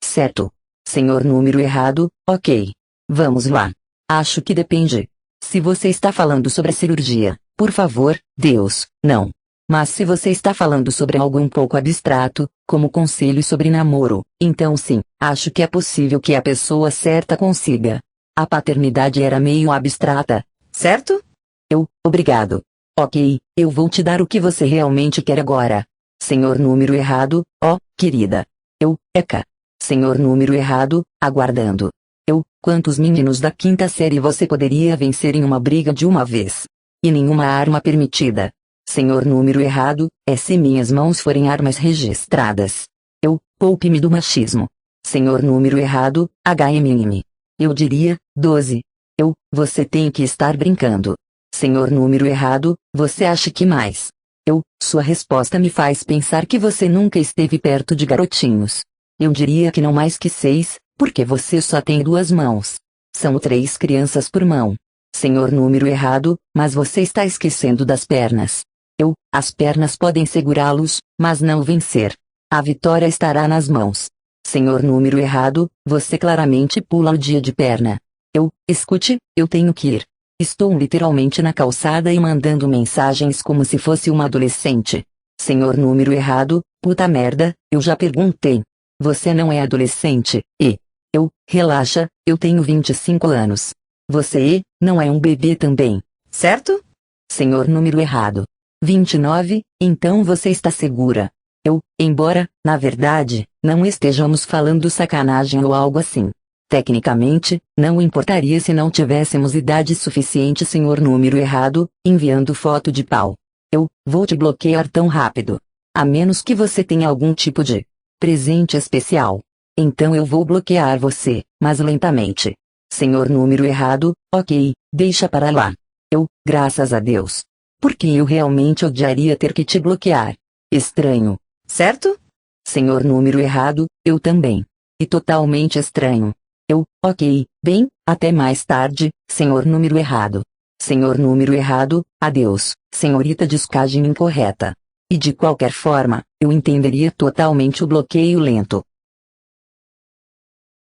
Speaker 1: Certo. Senhor número errado, ok. Vamos lá. Acho que depende. Se você está falando sobre a cirurgia, por favor, Deus, não. Mas se você está falando sobre algo um pouco abstrato, como conselho sobre namoro, então sim, acho que é possível que a pessoa certa consiga. A paternidade era meio abstrata, certo? Obrigado. Ok, eu vou te dar o que você realmente quer agora. Senhor número errado, querida. Eca. Senhor número errado, aguardando. Quantos meninos da quinta série você poderia vencer em uma briga de uma vez? E nenhuma arma permitida. Senhor número errado, se minhas mãos forem armas registradas. Poupe-me do machismo. Senhor número errado, HMM. Eu diria, 12. Você tem que estar brincando. Senhor número errado, você acha que mais? Sua resposta me faz pensar que você nunca esteve perto de garotinhos. Eu diria que não mais que 6, porque você só tem 2 mãos. São 3 crianças por mão. Senhor número errado, mas você está esquecendo das pernas. As pernas podem segurá-los, mas não vencer. A vitória estará nas mãos. Senhor número errado, você claramente pula o dia de perna. Escute, eu tenho que ir. Estou literalmente na calçada e mandando mensagens como se fosse uma adolescente. Senhor número errado, puta merda, eu já perguntei. Você não é adolescente, e... relaxa, eu tenho 25 anos. Você, não é um bebê também, certo? Senhor número errado. 29, então você está segura. Embora, na verdade, não estejamos falando sacanagem ou algo assim. Tecnicamente, não importaria se não tivéssemos idade suficiente, senhor número errado, enviando foto de pau. Vou te bloquear tão rápido. A menos que você tenha algum tipo de presente especial. Então eu vou bloquear você, mas lentamente. Senhor número errado, ok, deixa para lá. Graças a Deus. Porque eu realmente odiaria ter que te bloquear. Estranho, certo? Senhor número errado, eu também. E totalmente estranho. Ok, bem, até mais tarde, senhor número errado. Senhor número errado, adeus, senhorita descagem incorreta. E de qualquer forma, eu entenderia totalmente o bloqueio lento.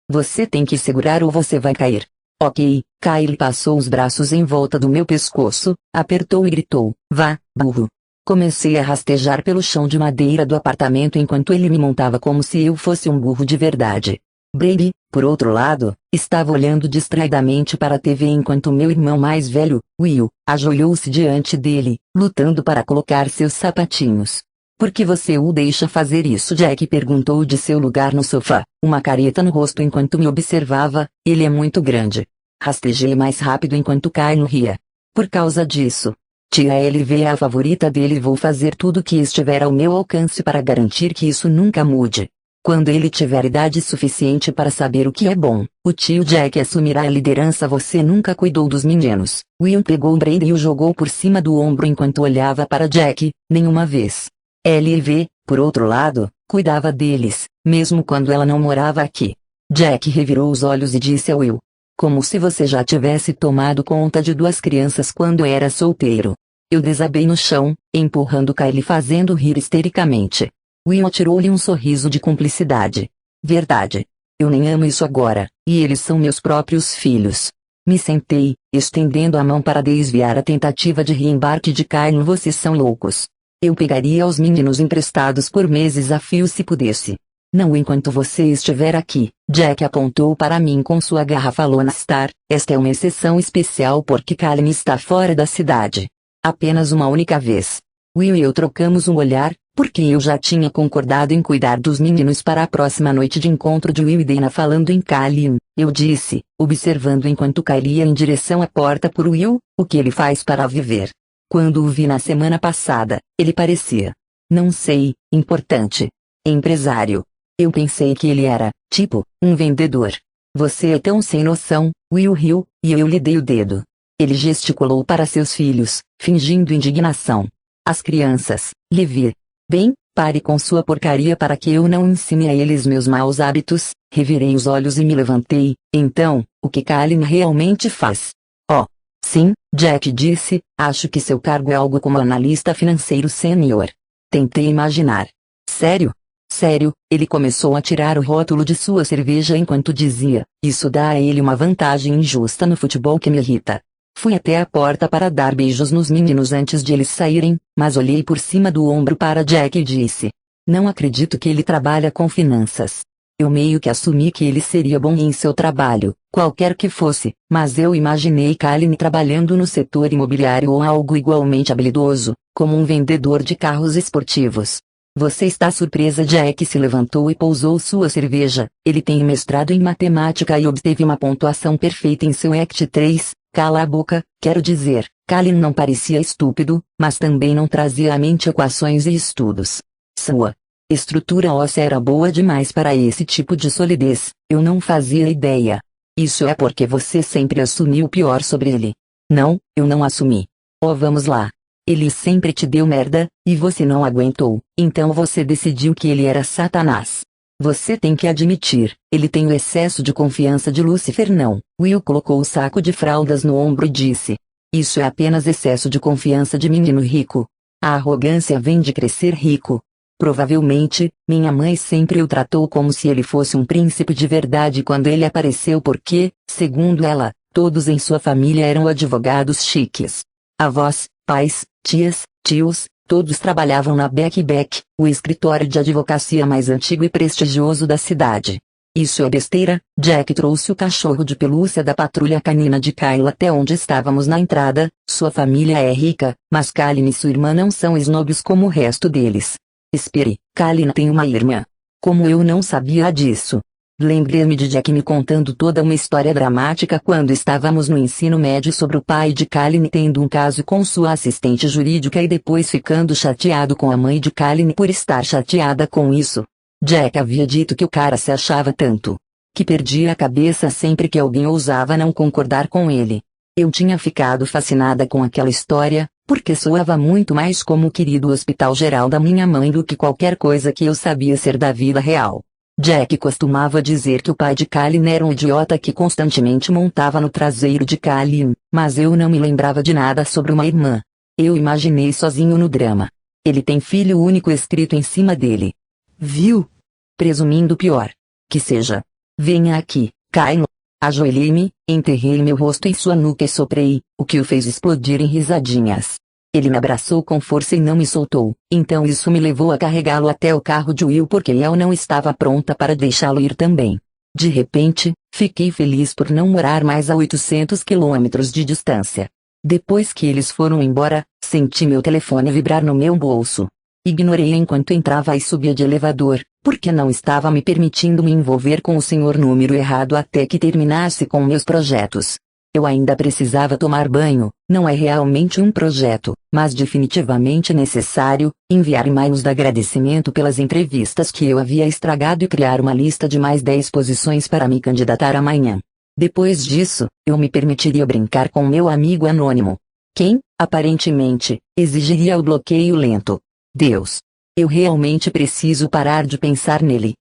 Speaker 1: Você tem que segurar ou você vai cair. Ok, Kyle passou os braços em volta do meu pescoço, apertou e gritou: vá, burro. Comecei a rastejar pelo chão de madeira do apartamento enquanto ele me montava como se eu fosse um burro de verdade. Brady, por outro lado, estava olhando distraidamente para a TV enquanto meu irmão mais velho, Will, ajoelhou-se diante dele, lutando para colocar seus sapatinhos. Por que você o deixa fazer isso? Jack perguntou de seu lugar no sofá, uma careta no rosto enquanto me observava. Ele é muito grande. Rastejei mais rápido enquanto Kyle ria. Por causa disso. Tia LV é a favorita dele e vou fazer tudo que estiver ao meu alcance para garantir que isso nunca mude. Quando ele tiver idade suficiente para saber o que é bom, o tio Jack assumirá a liderança. Você nunca cuidou dos meninos. Will pegou Brady e o jogou por cima do ombro enquanto olhava para Jack, nenhuma vez. LV, por outro lado, cuidava deles, mesmo quando ela não morava aqui. Jack revirou os olhos e disse a Will: como se você já tivesse tomado conta de 2 crianças quando era solteiro. Eu desabei no chão, empurrando Kyle e fazendo rir histericamente. Will tirou-lhe um sorriso de cumplicidade. Verdade. Eu nem amo isso agora, e eles são meus próprios filhos. Me sentei, estendendo a mão para desviar a tentativa de reembarque de Kyle. Vocês são loucos. Eu pegaria os meninos emprestados por meses a fio se pudesse. Não enquanto você estiver aqui. Jack apontou para mim com sua garrafa Lone Star. Esta é uma exceção especial porque Kalin está fora da cidade. Apenas uma única vez. Will e eu trocamos um olhar, porque eu já tinha concordado em cuidar dos meninos para a próxima noite de encontro de Will e Dana falando em Kalin. Eu disse, observando enquanto cairia em direção à porta por Will, o que ele faz para viver. Quando o vi na semana passada, ele parecia, não sei, importante. Empresário. Eu pensei que ele era, tipo, um vendedor. Você é tão sem noção, Will riu, e eu lhe dei o dedo. Ele gesticulou para seus filhos, fingindo indignação. As crianças, Levi. Bem, pare com sua porcaria para que eu não ensine a eles meus maus hábitos. Revirei os olhos e me levantei. Então, o que Kalin realmente faz? Oh, sim, Jack disse, acho que seu cargo é algo como analista financeiro sênior. Tentei imaginar. Sério? Sério, ele começou a tirar o rótulo de sua cerveja enquanto dizia, isso dá a ele uma vantagem injusta no futebol que me irrita. Fui até a porta para dar beijos nos meninos antes de eles saírem, mas olhei por cima do ombro para Jack e disse, não acredito que ele trabalha com finanças. Eu meio que assumi que ele seria bom em seu trabalho, qualquer que fosse, mas eu imaginei Kalin trabalhando no setor imobiliário ou algo igualmente habilidoso, como um vendedor de carros esportivos. Você está surpresa? Jack se levantou e pousou sua cerveja. Ele tem mestrado em matemática e obteve uma pontuação perfeita em seu ECT 3. Cala a boca, quero dizer, Kalin não parecia estúpido, mas também não trazia à mente equações e estudos. Sua estrutura óssea era boa demais para esse tipo de solidez, eu não fazia ideia. Isso é porque você sempre assumiu o pior sobre ele. Não, eu não assumi. Oh, vamos lá. Ele sempre te deu merda, e você não aguentou, então você decidiu que ele era Satanás. Você tem que admitir, ele tem o excesso de confiança de Lúcifer não. Will colocou o saco de fraldas no ombro e disse. Isso é apenas excesso de confiança de menino rico. A arrogância vem de crescer rico. Provavelmente, minha mãe sempre o tratou como se ele fosse um príncipe de verdade quando ele apareceu porque, segundo ela, todos em sua família eram advogados chiques. Avós, pais, tias, tios, todos trabalhavam na Beck Beck, o escritório de advocacia mais antigo e prestigioso da cidade. Isso é besteira. Jack trouxe o cachorro de pelúcia da patrulha canina de Kyle até onde estávamos na entrada. Sua família é rica, mas Kalin e sua irmã não são snobs como o resto deles. Espere, Kalin tem uma irmã. Como eu não sabia disso. Lembrei-me de Jack me contando toda uma história dramática quando estávamos no ensino médio sobre o pai de Kalin tendo um caso com sua assistente jurídica e depois ficando chateado com a mãe de Kalin por estar chateada com isso. Jack havia dito que o cara se achava tanto que perdia a cabeça sempre que alguém ousava não concordar com ele. Eu tinha ficado fascinada com aquela história, porque soava muito mais como o querido hospital geral da minha mãe do que qualquer coisa que eu sabia ser da vida real. Jack costumava dizer que o pai de Kalin era um idiota que constantemente montava no traseiro de Kalin, mas eu não me lembrava de nada sobre uma irmã. Eu imaginei sozinho no drama. Ele tem filho único escrito em cima dele. Viu? Presumindo o pior. Que seja. Venha aqui, Kyle. Ajoelhei-me, enterrei meu rosto em sua nuca e soprei, o que o fez explodir em risadinhas. Ele me abraçou com força e não me soltou, então isso me levou a carregá-lo até o carro de Will porque eu não estava pronta para deixá-lo ir também. De repente, fiquei feliz por não morar mais a 800 quilômetros de distância. Depois que eles foram embora, senti meu telefone vibrar no meu bolso. Ignorei enquanto entrava e subia de elevador, porque não estava me permitindo me envolver com o senhor número errado até que terminasse com meus projetos. Eu ainda precisava tomar banho, não é realmente um projeto, mas definitivamente necessário, enviar e-mails de agradecimento pelas entrevistas que eu havia estragado e criar uma lista de mais 10 posições para me candidatar amanhã. Depois disso, eu me permitiria brincar com meu amigo anônimo. Quem, aparentemente, exigiria o bloqueio lento. Deus! Eu realmente preciso parar de pensar nele.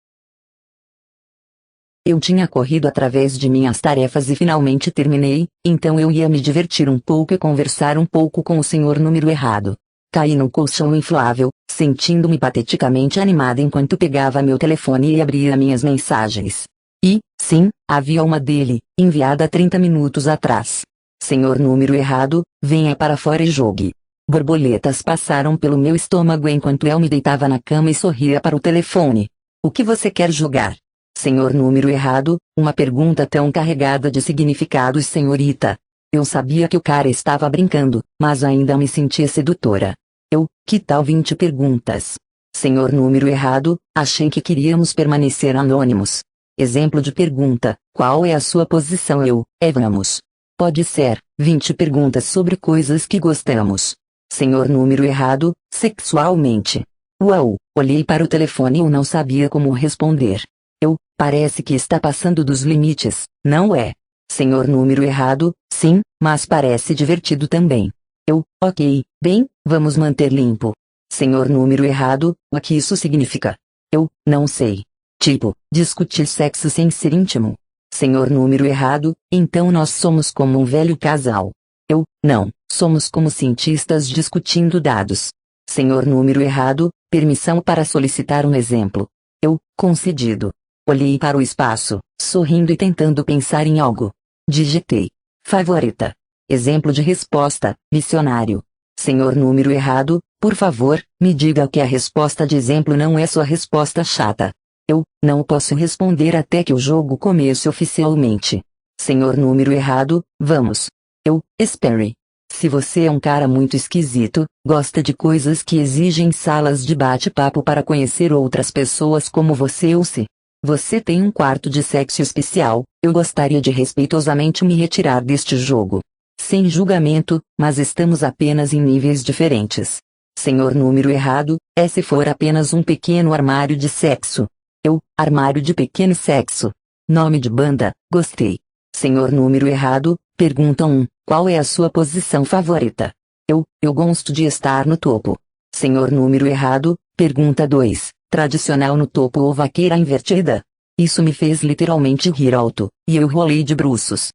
Speaker 1: Eu tinha corrido através de minhas tarefas e finalmente terminei, então eu ia me divertir um pouco e conversar um pouco com o senhor número errado. Caí no colchão inflável, sentindo-me pateticamente animada enquanto pegava meu telefone e abria minhas mensagens. E, sim, havia uma dele, enviada 30 minutos atrás. Senhor número errado, venha para fora e jogue. Borboletas passaram pelo meu estômago enquanto eu me deitava na cama e sorria para o telefone. O que você quer jogar? Senhor número errado, uma pergunta tão carregada de significados, senhorita. Eu sabia que o cara estava brincando, mas ainda me sentia sedutora. Que tal 20 perguntas? Senhor número errado, achei que queríamos permanecer anônimos. Exemplo de pergunta: qual é a sua posição? Vamos. Pode ser, 20 perguntas sobre coisas que gostamos. Senhor número errado, sexualmente. Uau, olhei para o telefone e eu não sabia como responder. Parece que está passando dos limites, não é? Senhor número errado, sim, mas parece divertido também. Ok, bem, vamos manter limpo. Senhor número errado, o que isso significa? Não sei. Tipo, discutir sexo sem ser íntimo. Senhor número errado, então nós somos como um velho casal. Não, somos como cientistas discutindo dados. Senhor número errado, permissão para solicitar um exemplo. Concedido. Olhei para o espaço, sorrindo e tentando pensar em algo. Digitei. Favorita. Exemplo de resposta: missionário. Senhor número errado, por favor, me diga que a resposta de exemplo não é sua resposta chata. Não posso responder até que o jogo comece oficialmente. Senhor número errado, vamos. Espere. Se você é um cara muito esquisito, gosta de coisas que exigem salas de bate-papo para conhecer outras pessoas como você ou se você tem um quarto de sexo especial, eu gostaria de respeitosamente me retirar deste jogo. Sem julgamento, mas estamos apenas em níveis diferentes. Senhor número errado, se for apenas um pequeno armário de sexo. Armário de pequeno sexo. Nome de banda, gostei. Senhor número errado, pergunta 1, qual é a sua posição favorita? Eu gosto de estar no topo. Senhor número errado, pergunta 2, tradicional no topo ou vaqueira invertida? Isso me fez literalmente rir alto, e eu rolei de bruços.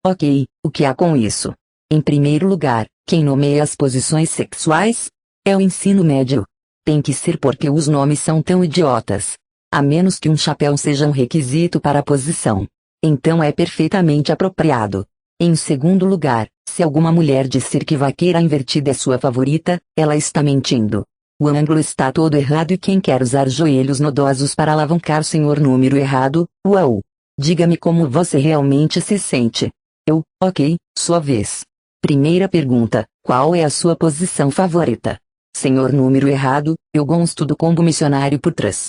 Speaker 1: Ok, o que há com isso? Em primeiro lugar, quem nomeia as posições sexuais? É o ensino médio. Tem que ser porque os nomes são tão idiotas. A menos que um chapéu seja um requisito para a posição. Então é perfeitamente apropriado. Em segundo lugar, se alguma mulher disser que vaqueira invertida é sua favorita, ela está mentindo. O ângulo está todo errado e quem quer usar joelhos nodosos para alavancar senhor número errado, uau! Diga-me como você realmente se sente. Ok, sua vez. Primeira pergunta, qual é a sua posição favorita? Senhor número errado, eu gosto do combo missionário por trás.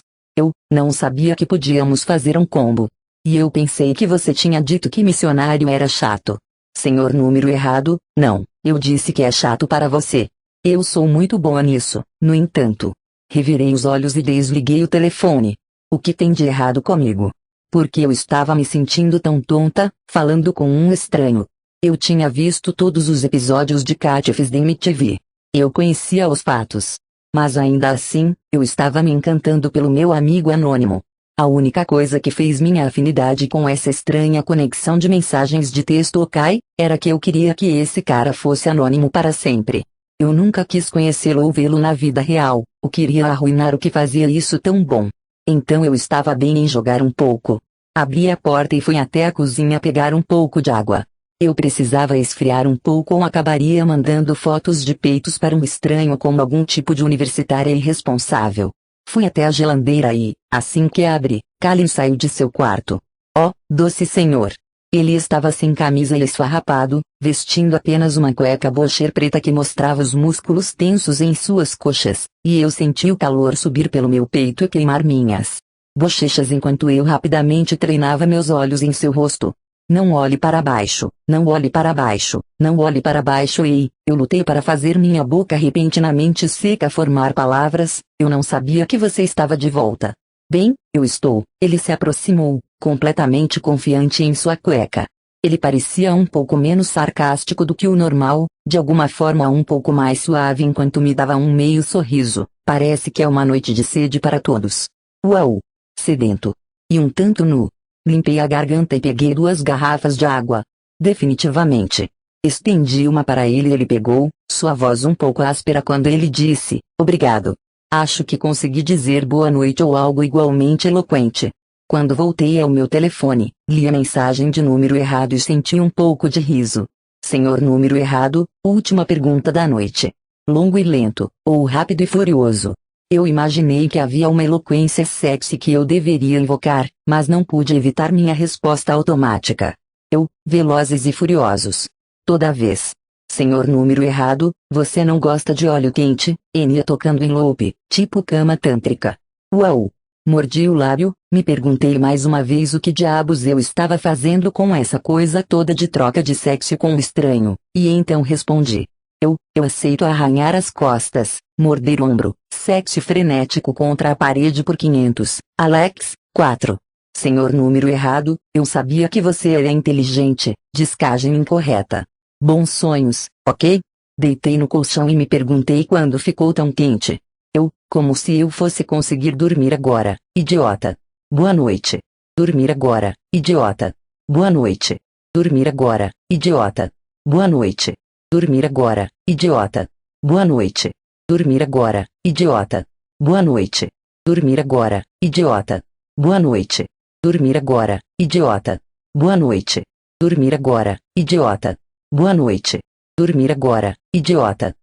Speaker 1: Não sabia que podíamos fazer um combo. E eu pensei que você tinha dito que missionário era chato. Senhor número errado, não, eu disse que é chato para você. Eu sou muito boa nisso, no entanto. Revirei os olhos e desliguei o telefone. O que tem de errado comigo? Porque eu estava me sentindo tão tonta, falando com um estranho. Eu tinha visto todos os episódios de Catfish da MTV. Eu conhecia os fatos. Mas ainda assim, eu estava me encantando pelo meu amigo anônimo. A única coisa que fez minha afinidade com essa estranha conexão de mensagens de texto ok, era que eu queria que esse cara fosse anônimo para sempre. Eu nunca quis conhecê-lo ou vê-lo na vida real, o que iria arruinar o que fazia isso tão bom. Então eu estava bem em jogar um pouco. Abri a porta e fui até a cozinha pegar um pouco de água. Eu precisava esfriar um pouco ou acabaria mandando fotos de peitos para um estranho como algum tipo de universitária irresponsável. Fui até a geladeira e, assim que abri, Kalin saiu de seu quarto. Oh, doce senhor! Ele estava sem camisa e esfarrapado, vestindo apenas uma cueca bocher preta que mostrava os músculos tensos em suas coxas, e eu senti o calor subir pelo meu peito e queimar minhas bochechas enquanto eu rapidamente treinava meus olhos em seu rosto. Não olhe para baixo, não olhe para baixo, não olhe para baixo e, eu lutei para fazer minha boca repentinamente seca formar palavras, eu não sabia que você estava de volta. Bem, eu estou. Ele se aproximou, completamente confiante em sua cueca. Ele parecia um pouco menos sarcástico do que o normal, de alguma forma um pouco mais suave enquanto me dava um meio sorriso. Parece que é uma noite de sede para todos. Uau! Sedento. E um tanto nu. Limpei a garganta e peguei 2 garrafas de água. Definitivamente. Estendi uma para ele e ele pegou, sua voz um pouco áspera quando ele disse, obrigado. Acho que consegui dizer boa noite ou algo igualmente eloquente. Quando voltei ao meu telefone, li a mensagem de número errado e senti um pouco de riso. Senhor número errado, última pergunta da noite. Longo e lento, ou rápido e furioso? Eu imaginei que havia uma eloquência sexy que eu deveria invocar, mas não pude evitar minha resposta automática. Velozes e Furiosos. Toda vez. Senhor número errado, você não gosta de óleo quente, Enya tocando em loop, tipo cama tântrica. Uau! Mordi o lábio, me perguntei mais uma vez o que diabos eu estava fazendo com essa coisa toda de troca de sexo com o estranho, e então respondi. Eu aceito arranhar as costas, morder o ombro, sexo frenético contra a parede por 500, Alex, 4. Senhor número errado, eu sabia que você era inteligente, descagem incorreta. Bons sonhos, ok? Deitei no colchão e me perguntei quando ficou tão quente. Como se eu fosse conseguir dormir agora, idiota. Boa noite. Dormir agora, idiota. Boa noite. Dormir agora, idiota. Boa noite. Dormir agora, idiota. Boa noite. Dormir agora, idiota. Boa noite. Dormir agora, idiota. Boa noite. Dormir agora, idiota. Boa noite. Dormir agora, idiota. Boa noite. Dormir agora, idiota.